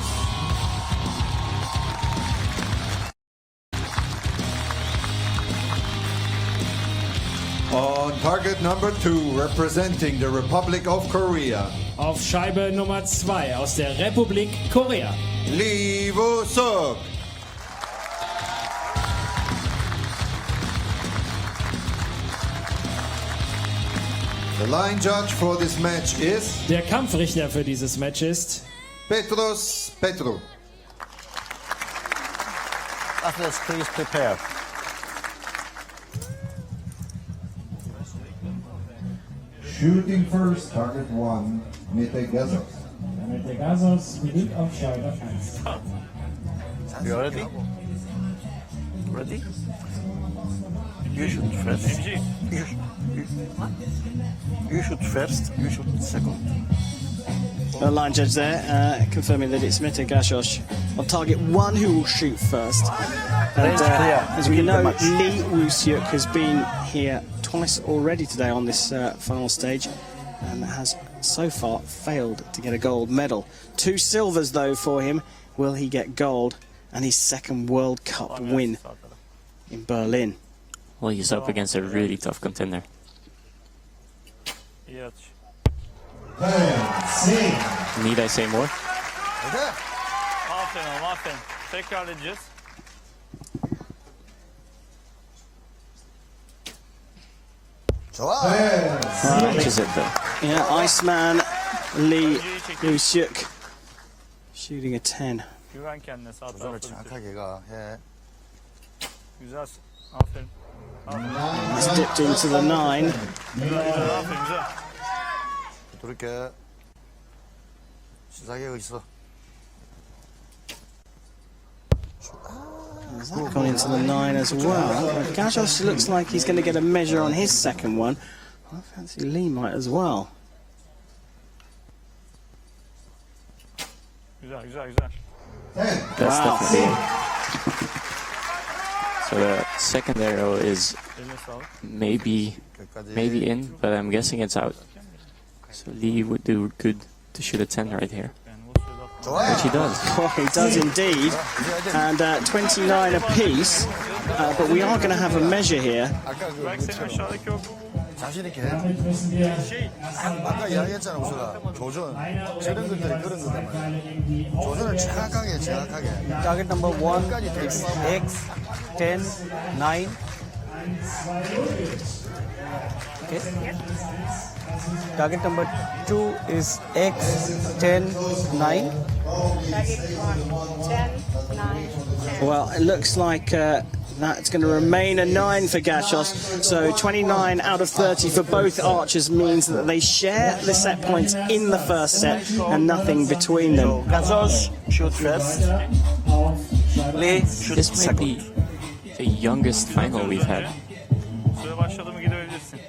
On target number 2, representing the Republic of Korea. Auf Scheibe Nummer 2 aus der Republik Korea. Lee Woo-seok. The line judge for this match is... Der Kampfrichter für dieses Match ist... Petros Petru. Athletes, please prepare. Shooting first, target 1, Mete Gazoz. Mete Gazoz beginnt auf Scheibe 1. You ready? Ready? You shoot first. You shoot first. You shoot second. The line judge there confirming that it's Mete Gazoz on target 1 who will shoot first. And as we know, Lee Woo-seok has been here twice already today on this final stage and has so far failed to get a gold medal. 2 silvers though for him. Will he get gold and his second World Cup win in Berlin? Well, he's up against a really tough contender. Yes. Need I say more? Aferin, aferin. Tekrar edeceğiz. Matches it though. Yeah, Iceman Lee Woo-seok shooting a 10. Güven kendine sağ tarafta. Güzel. Aferin. It's dipped into the 9. Aferin, güzel. 그렇게 시작하고 있어. Has that gone into the 9 as well? Gazoz looks like he's going to get a measure on his second one. I fancy Lee might as well. Güzel, güzel, güzel. That's definitely it. So the second arrow is maybe in, but I'm guessing it's out. So Lee would do good to shoot a 10 right here. Which he does. Oh, he does indeed. And 29 apiece. But we are going to have a measure here. 자신 있게 해. Damit müssen wir 아까 이야기했잖아, 우수가. 조전. 저런 것들이 그런 거단 말이야. 조전을 정확하게. Target number 1 is X, 10, 9. Okay. Target number 2 is X, 10, 9. Target 1, 10, 9, 10. Well, it looks like that's going to remain a 9 for Gashos. So 29 out of 30 for both archers means that they share the set points in the first set and nothing between them. Gazos shoot first. Lee shoot This might second. be the youngest final we've had. Süre başladı mı gidebilirsin.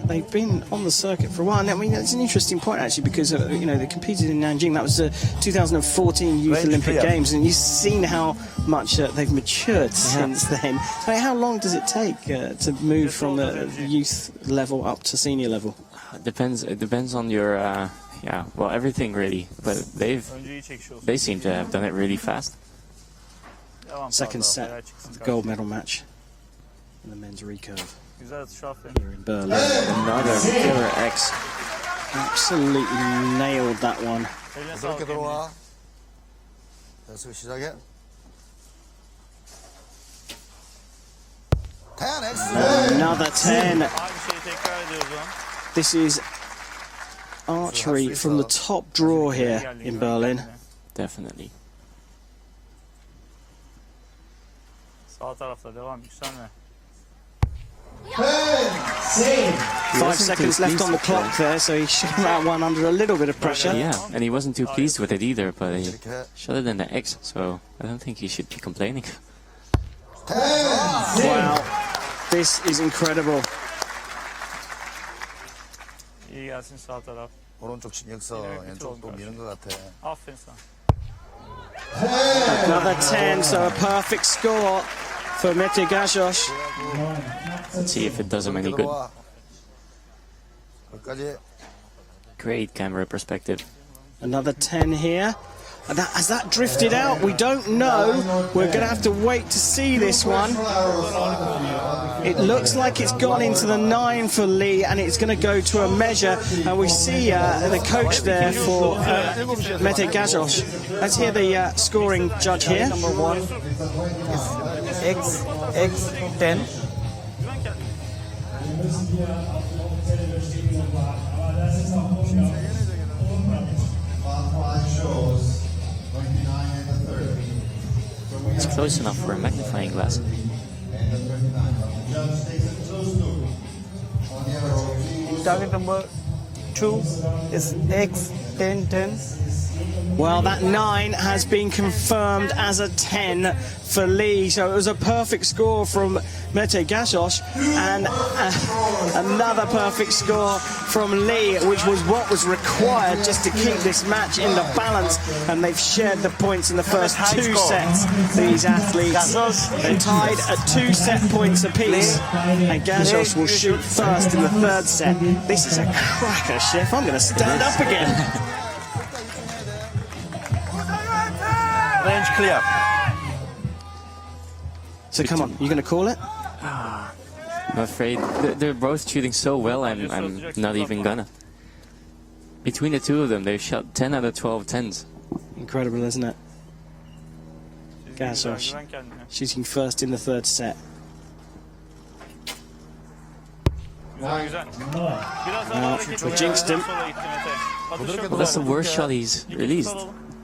They've been on the circuit for a while. And I mean, that's an interesting point actually, because you know, they competed in Nanjing. That was the 2014 Youth Range Olympic clear. Games, and you've seen how much they've matured since then. I mean, how long does it take to move from the youth level up to senior level? It depends on your well, everything really. But Önce iyi çekiş olsun. they seem to have done it really fast. Devam Second sağ set, tarafta, çıksın the karşı. gold medal match in the men's recurve Güzel atış, aferin. here in Berlin. Another killer X. Absolutely nailed that one. Eline sağlık. 부드럽게 들어와. 연습 시작해. 태연 X. Another 10. Aynı şeyi tekrar ediyoruz o zaman. This is archery from the top draw here in Berlin. Definitely. Sağ tarafta devam, yükselme. 5 seconds left on the clock there, so he shot that one under a little bit of pressure. Yeah, and he wasn't too pleased with it either, but he shot it in the X, so I don't think he should be complaining. Wow, this is incredible. İyi gelsin sağ taraf. 오른쪽 진영 써. 왼쪽 또 미는 것 같아. Aferin sana. Another 10, so a perfect score for Mete Gashos. Let's see if it does him any good. 끝까지. Great camera perspective. Another 10 here. And has that drifted out? We don't know. We're going to have to wait to see this one. It looks like it's gone into the 9 for Lee, and it's going to go to a measure. And we see the coach there for Mete Gashos. Let's hear the scoring judge here. Number 1 is X, 10. It's close enough for a magnifying glass. Target number 2 is X, 10, 10. Well, that 9 has been confirmed as a 10 for Lee, so it was a perfect score from Mete Gashos, and another perfect score from Lee, which was what was required just to keep this match in the balance, and they've shared the points in the first 2 sets, these athletes. They're tied at 2 set points apiece, and Gashos will shoot first in the 3rd set. This is a cracker, Chef. I'm going to stand up again. Range clear. So come on, you going to call it? I'm afraid they're both shooting so well, I'm not even gonna. Between the two of them, they've shot 10 out of 12 10s. Incredible, isn't it? Gashos shooting first in the 3rd set. Güzel güzel. Biraz daha hareketli. We jinxed him. Sola gitti Mete. Atış çok Well, that's the güzel. worst shot he's released,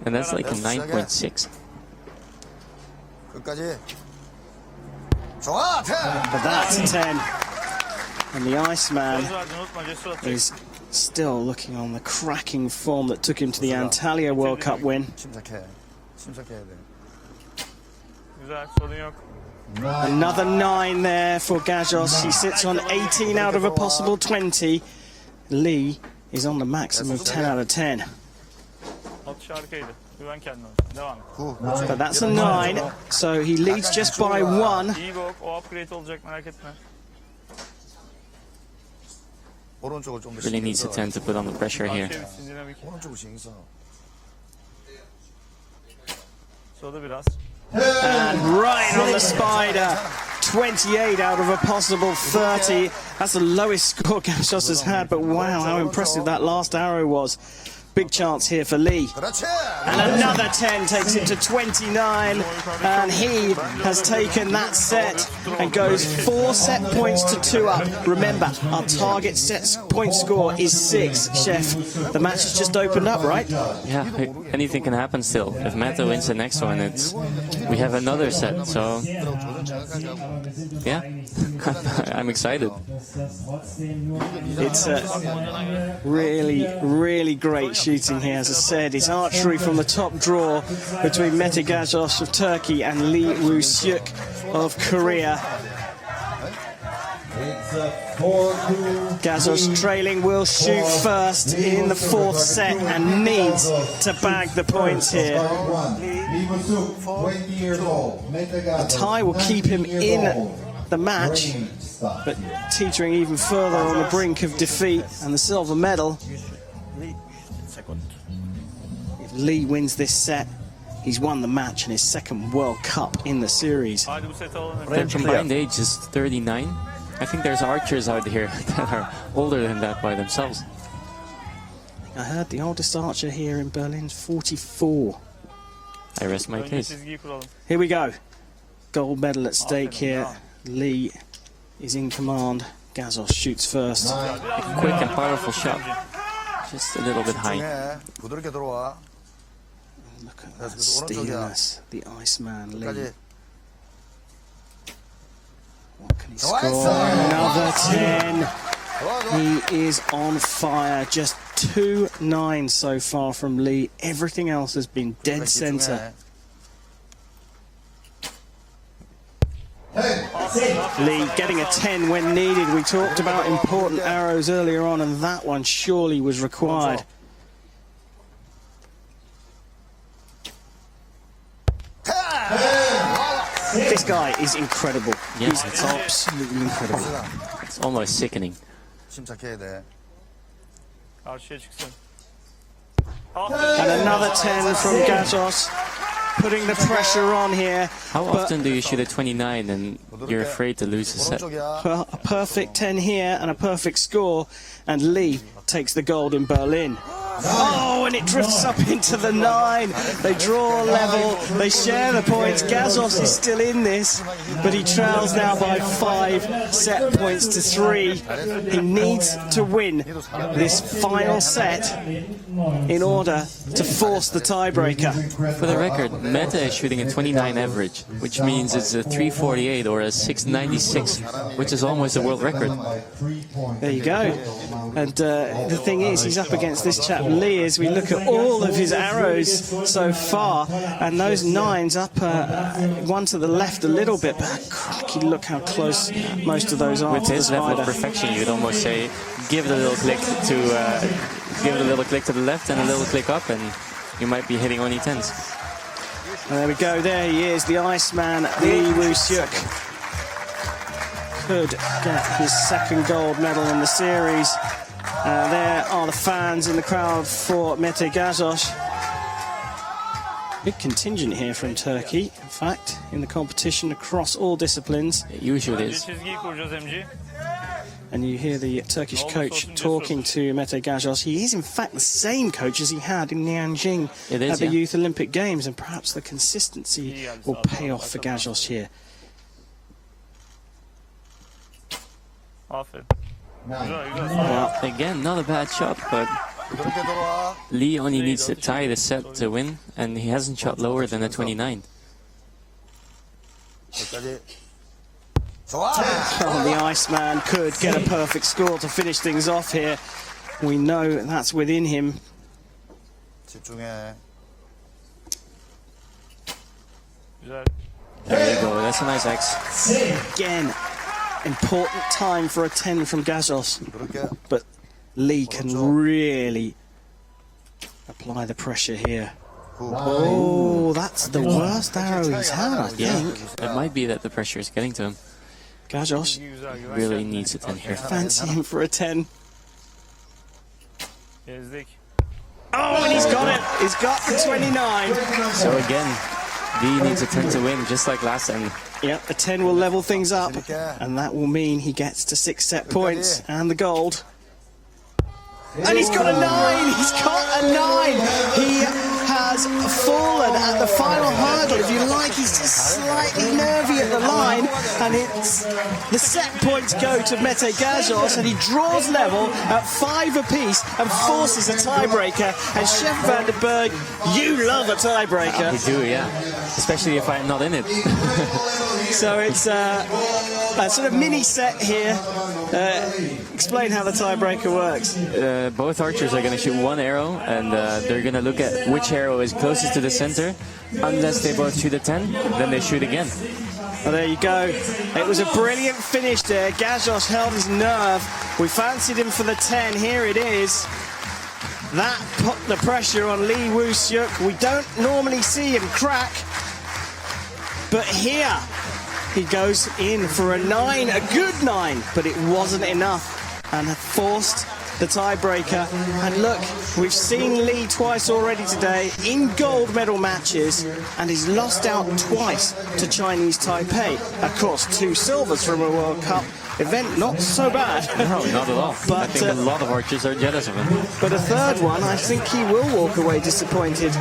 and that's like a 9.6. 끝까지. 좋아, 태연. But that's a 10. And the Iceman Söz verdin, unutma, cesur atış. is still looking on the cracking form that took him to the Antalya World Cup win. 침착해. 침착해야 돼. Güzel, sorun yok. Another 9 there for Gashos. He sits on 18 out of a possible 20. Lee is on the maximum of 10 out of 10. Atış harikaydı. Güven kendine. Devam et. But that's a 9, so he leads just by 1. İyi bir ok, o upgrade olacak, merak etme. 오른쪽을 좀 더 Really needs a 10 to put on the pressure here. Parçaya bitsin, dinamik. 오른쪽을 신경 써. Sola biraz. And right on the spider. 28 out of a possible 30. That's the lowest score Gajos has had, but wow, how impressive that last arrow was. Big chance here for Lee. And another 10 takes him to 29, and he has taken that set and goes 4 set points to 2 up. Remember, our target set point score is 6, Chef. The match has just opened up, right? Yeah, anything can happen still. If Meta wins the next one, we have another set, so yeah, I'm excited. It's really, really great shooting here. As I said, it's archery from the top draw between Mete Gajos of Turkey and Lee Woo-seok of Korea. Gajos trailing will shoot first in the 4th set and needs to bag the points here. A tie will keep him in the match, but teetering even further on the brink of defeat and the silver medal. If Lee wins this set, he's won the match and his 2nd World Cup in the series. Their combined age is 39. I think there's archers out here that are older than that by themselves. I heard the oldest archer here in Berlin is 44. I rest my case. Here we go. Gold medal at stake here. Lee is in command. Gajos shoots first. A quick and powerful shot. Just a little bit high. Look at that steeliness, the Iceman Lee. What can he score? Another 10. He is on fire. Just 2-9 so far from Lee. Everything else has been dead center. Lee getting a 10 when needed. We talked about important arrows earlier on, and that one surely was required. This guy is incredible. Yeah, He's absolutely incredible. It's almost sickening. And another 10 from Gajos, putting the pressure on here. How often do you shoot a 29 and you're afraid to lose a set? Well, a perfect 10 here and a perfect score, and Lee takes the gold in Berlin. Oh, and it drifts up into the 9. They draw level, they share the points. Gajos is still in this, but he trails now by 5 set points to 3. He needs to win this final set in order to force the tiebreaker. For the record, Meta is shooting a 29 average, which means it's a 348 or a 696, which is almost a world record. There you go. And the thing is, he's up against this chap Lee as we look at all of his arrows so far, and those 9s up one to the left a little bit, but crikey, look how close most of those are. With his level of perfection, you'd almost say give it a little click to the left and a little click up, and you might be hitting only 10s. And there we go, there he is, the Iceman Lee Woo-seok. Could get his 2nd gold medal in the series. There are the fans in the crowd for Mete Gajos. Big contingent here from Turkey, in fact, in the competition across all disciplines. It usually is. And you hear the Turkish coach talking to Mete Gajos. He is, in fact, the same coach as he had in Nanjing at the Youth Olympic Games, and perhaps the consistency will pay off for Gajos here. Well, again, not a bad shot, but Lee only needs to tie the set to win, and he hasn't shot lower than a 29. Oh, the Iceman could get a perfect score to finish things off here. We know that's within him. There you go, that's a nice X. Again, important time for a 10 from Gajos, but Lee can really apply the pressure here. Oh, that's the worst arrow he's had, I think. It might be that the pressure is getting to him. Gajos really needs a 10 here. Fancy him for a 10. Oh, and he's got it. He's got the 29. So again, Lee needs a 10 to win, just like last time. Yeah, a 10 will level things up, and that will mean he gets to 6 set points and the gold. And he's got a 9! He's got a 9! He has fallen at the final hurdle. If you like, he's just slightly nervy at the line, and it's the set points go to Mete Gajos, and he draws level at 5 apiece and forces a tiebreaker. And Chef van der Berg, you love a tiebreaker. I do, yeah. Especially if I'm not in it. So it's a sort of mini set here. Explain how the tiebreaker works. Both archers are going to shoot one arrow, and they're going to look at which arrow is closest to the center. Unless they both shoot a 10, then they shoot again. Well, there you go. It was a brilliant finish there. Gajos held his nerve. We fancied him for the 10. Here it is. That put the pressure on Lee Woo-seok. We don't normally see him crack, but here he goes in for a 9, a good 9, but it wasn't enough, and had forced the tiebreaker. And look, we've seen Lee twice already today in gold medal matches, and he's lost out twice to Chinese Taipei. Of course, 2 silvers from a World Cup event, not so bad. No, not at all. But I think a lot of archers are jealous of him. But a 3rd one, I think he will walk away disappointed.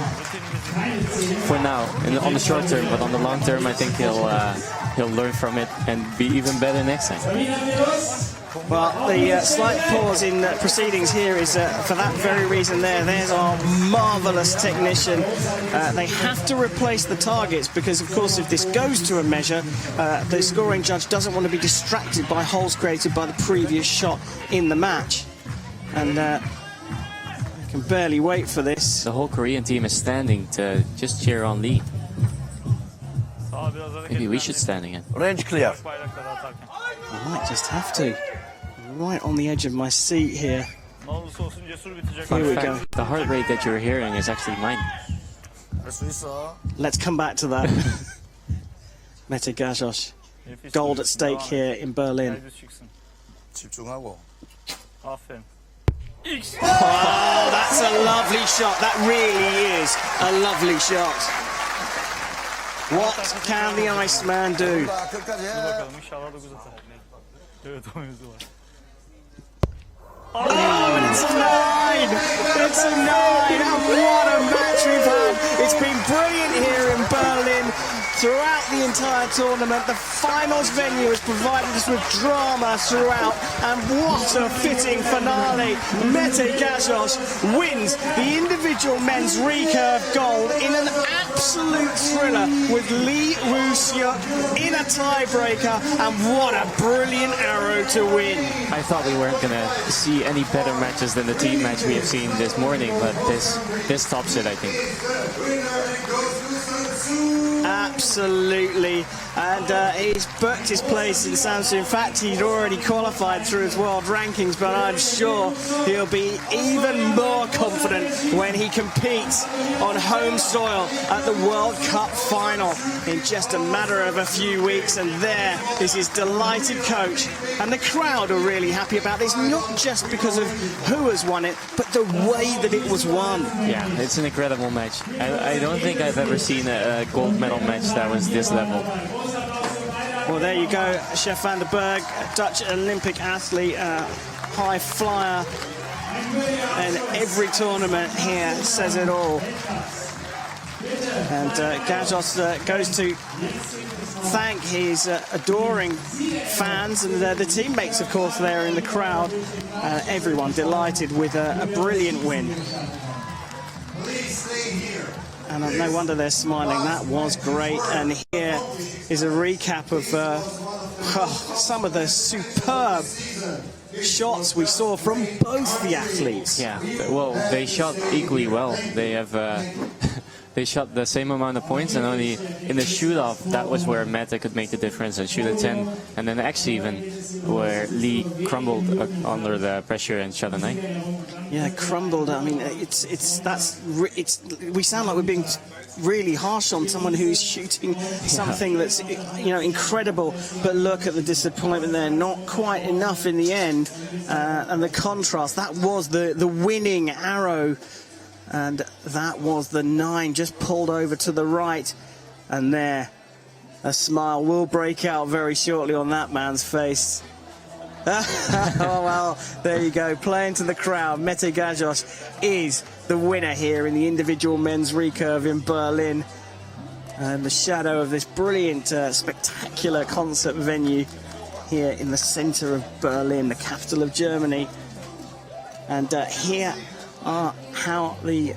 For now, on the short term, but on the long term, I think he'll learn from it and be even better next time. Well, the slight pause in proceedings here is for that very reason there. There's our marvellous technician. They have to replace the targets because, of course, if this goes to a measure, the scoring judge doesn't want to be distracted by holes created by the previous shot in the match. And I can barely wait for this. The whole Korean team is standing to just cheer on Lee. Maybe we should stand again. Range clear. I might just have to. Right on the edge of my seat here. Here we go. The heart rate that you're hearing is actually mine. Let's come back to that. Mete Gajos. Gold at stake here in Berlin. Oh, that's a lovely shot. That really is a lovely shot. What can the Iceman do? Oh, and it's a 9! It's a 9! And what a match we've had! It's been brilliant here in Berlin throughout the entire tournament. The finals venue has provided us with drama throughout, and what a fitting finale! Mete Gajos wins the individual men's recurve gold in an absolute thriller with Lee Woo-seok in a tiebreaker, and what a brilliant arrow to win! I thought we weren't going to see any better matches than the team match we have seen this morning, but this tops it, I think. Absolutely, and he's booked his place in Samsung. In fact, he'd already qualified through his world rankings, but I'm sure he'll be even more confident when he competes on home soil at the World Cup final in just a matter of a few weeks. And there is his delighted coach, and the crowd are really happy about this, not just because of who has won it, but the way that it was won. Yeah, it's an incredible match. I don't think I've ever seen a gold medal match that was this level. Well, there you go, Chef van der Berg, Dutch Olympic athlete, high flyer, and every tournament here says it all. And Gajos goes to thank his adoring fans and the teammates, of course, there in the crowd. Everyone delighted with a brilliant win. And no wonder they're smiling. That was great. And here is a recap of some of the superb shots we saw from both the athletes. Yeah, well, they shot equally well. They have they shot the same amount of points, and only in the shoot-off, that was where Mete could make the difference and shoot a 10, and then actually even where Lee crumbled under the pressure and shot a 9. Yeah, crumbled. I mean, we sound like we're being really harsh on someone who's shooting something that's, you know, incredible, but look at the disappointment there. Not quite enough in the end, and the contrast. That was the winning arrow. And that was the 9, just pulled over to the right. And there, a smile will break out very shortly on that man's face. Oh, well, there you go, playing to the crowd. Mete Gajos is the winner here in the individual men's recurve in Berlin. And the shadow of this brilliant, spectacular concert venue here in the center of Berlin, the capital of Germany. And here are how the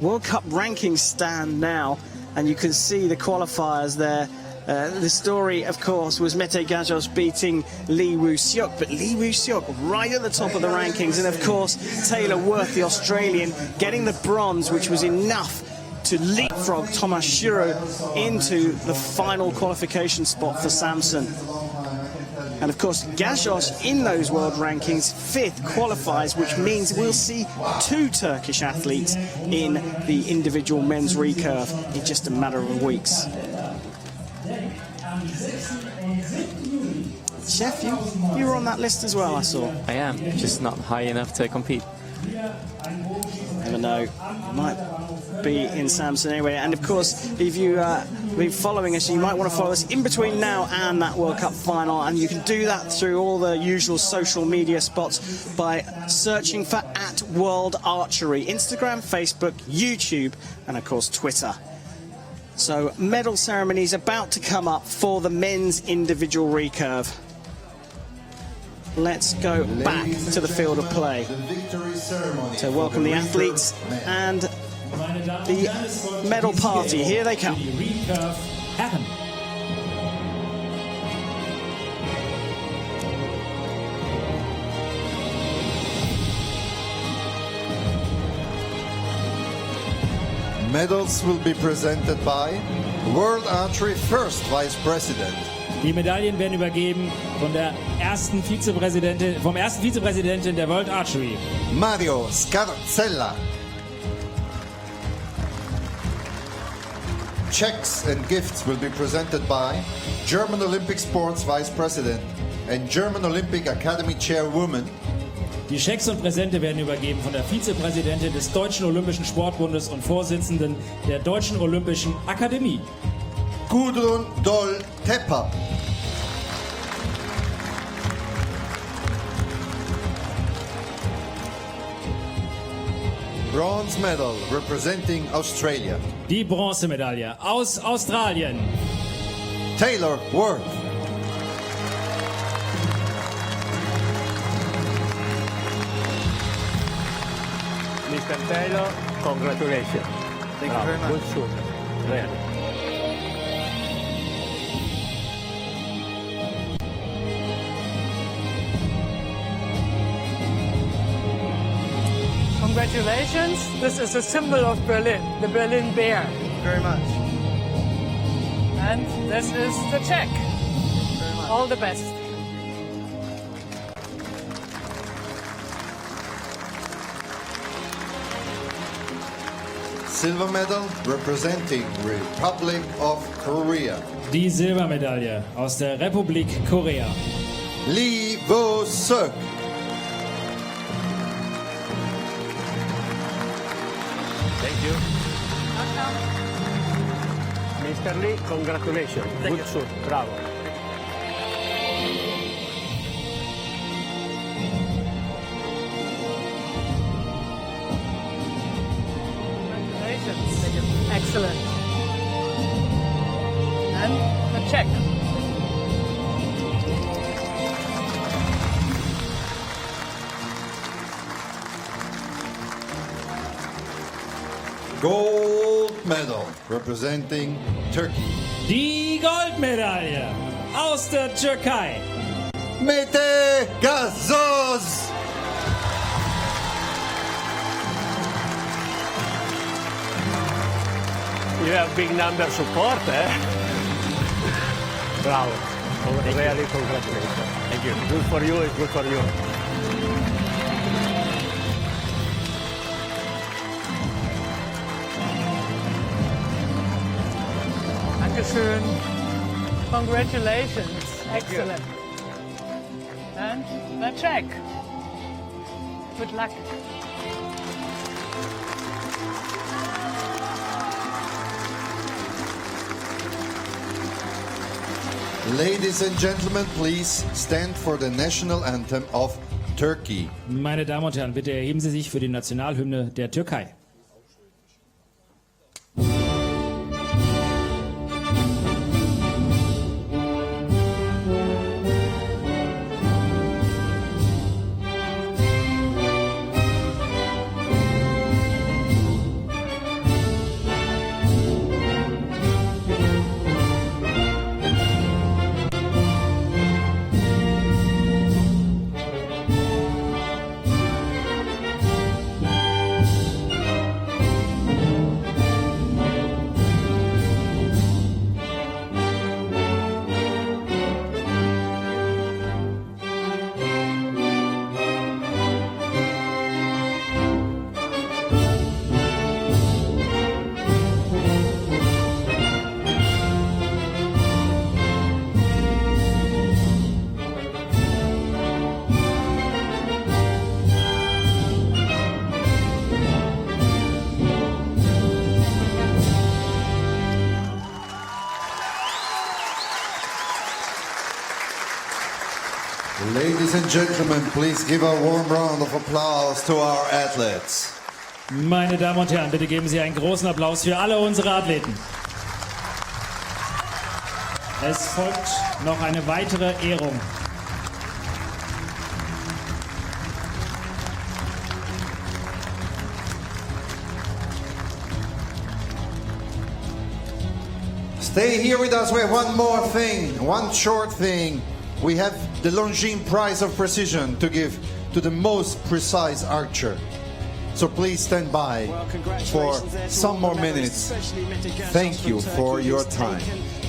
World Cup rankings stand now. And you can see the qualifiers there. The story, of course, was Mete Gajos beating Lee Woo-seok, but Lee Woo-seok right at the top of the rankings. And, of course, Taylor Worth, the Australian, getting the bronze, which was enough to leapfrog Thomas Schuro into the final qualification spot for Samson. And, of course, Gajos in those world rankings, 5th qualifies, which means we'll see 2 Turkish athletes in the individual men's recurve in just a matter of weeks. Chef, you were on that list as well, I saw. I am, just not high enough to compete. Never know, might be in Samson anyway. And of course, if you been following us, you might want to follow us in between now and that World Cup final, and you can do that through all the usual social media spots by searching for @WorldArchery, Instagram, Facebook, YouTube, and of course Twitter. So medal ceremony is about to come up for the men's individual recurve. Let's go back to the field of play to welcome the athletes and the medal party. Here they come. Medals will be presented by World Archery First Vice President. Die Medaillen werden übergeben von der ersten Vizepräsidentin, vom ersten Vizepräsidenten der World Archery. Mario Scarzella. Checks and gifts will be presented by German Olympic Sports Vice President and German Olympic Academy Chairwoman. Die Schecks und Präsente werden übergeben von der Vizepräsidentin des Deutschen Olympischen Sportbundes und Vorsitzenden der Deutschen Olympischen Akademie. Gudrun Doll-Tepper. Bronze medal representing Australia. Die Bronzemedaille aus Australien. Taylor Worth. Mr. Taylor, congratulations. Thank you very much. Good shoot. Really. Congratulations. This is a symbol of Berlin, the Berlin Bear. Very much. And this is the check. All the best. Silver medal representing Republic of Korea. Die Silbermedaille aus der Republik Korea. Lee Woo-seok. Thank you. Mr. Lee, congratulations. Good shoot. Bravo. Congratulations. Excellent. And the check. Gold medal representing Turkey. Die Goldmedaille aus der Türkei. Mete Gajos. You have big number support, eh? Bravo. Really congratulations. Thank you. Good for you, it's good for you. Dankeschön. Congratulations. Excellent. And the check. Good luck. Ladies and gentlemen, please stand for the national anthem of Turkey. Meine Damen und Herren, bitte erheben Sie sich für die Nationalhymne der Türkei. Ladies and gentlemen, please give a warm round of applause to our athletes. Meine Damen und Herren, bitte geben Sie einen großen Applaus für alle unsere Athleten. Es folgt noch eine weitere Ehrung. Stay here with us. We have one more thing, one short thing. We have the Longines Prize of Precision to give to the most precise archer. So please stand by for some more minutes. Thank you for your time.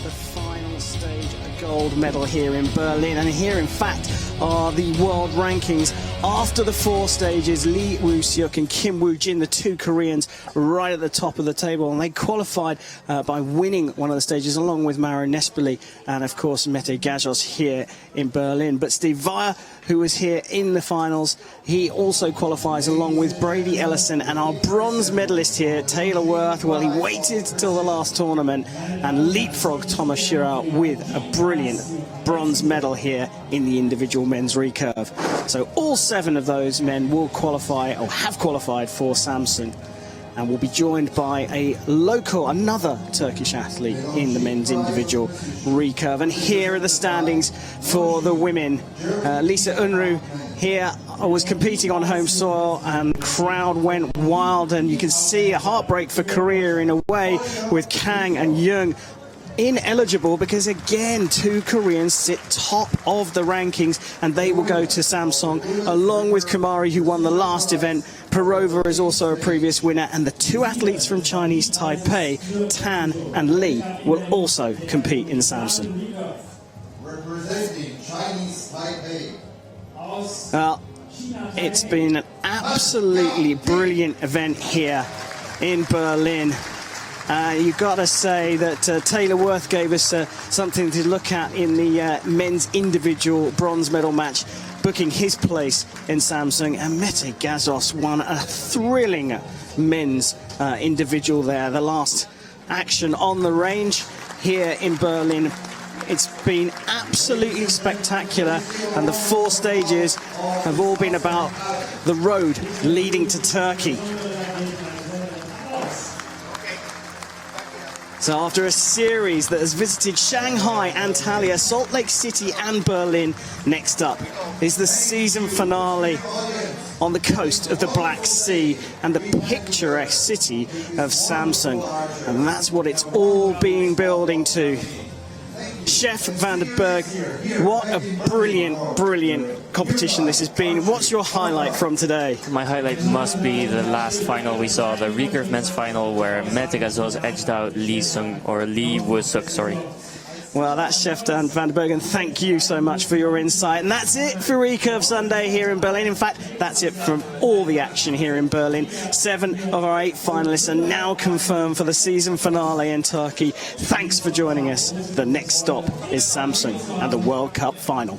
The final stage, a gold medal here in Berlin. And here, in fact, are the world rankings. After the four stages, Lee Woo-seok and Kim Woo-jin, the two Koreans, right at the top of the table. And they qualified by winning one of the stages, along with Mauro Nespoli and, of course, Mete Gajos here in Berlin. But Steve Veier, who was here in the finals, he also qualifies along with Brady Ellison and our bronze medalist here, Taylor Worth. Well, he waited till the last tournament and leapfrogged Thomas Schirra with a brilliant bronze medal here in the individual men's recurve. So all 7 of those men will qualify, or have qualified, for Samsung, and will be joined by another Turkish athlete in the men's individual recurve. And here are the standings for the women. Lisa Unruh here was competing on home soil, and the crowd went wild, and you can see a heartbreak for Korea in a way, with Kang and Jung ineligible, because again 2 Koreans sit top of the rankings and they will go to Samsung, along with Kumari, who won the last event. Perova is also a previous winner, and the 2 athletes from Chinese Taipei, Tan and Lee, will also compete in Samsung. Representing Chinese Taipei. Well, it's been an absolutely brilliant event here in Berlin. You've got to say that Taylor Worth gave us something to look at in the men's individual bronze medal match, booking his place in Samsung. And Mete Gajos won a thrilling men's individual there, the last action on the range here in Berlin. It's been absolutely spectacular, and the 4 stages have all been about the road leading to Turkey. So after a series that has visited Shanghai, Antalya, Salt Lake City and Berlin, next up is the season finale on the coast of the Black Sea and the picturesque city of Samsung. And that's what it's all been building to. Chef van der Berg, what a brilliant, brilliant competition this has been. What's your highlight from today? My highlight must be the last final we saw, the recurve men's final, where Mete Gajos edged out Lee Woo-seok, sorry. Well, that's Chef Dan van der Bergen. Thank you so much for your insight. And that's it for Recurve Sunday here in Berlin. In fact, that's it from all the action here in Berlin. 7 of our 8 finalists are now confirmed for the season finale in Turkey. Thanks for joining us. The next stop is Samsung and the World Cup final.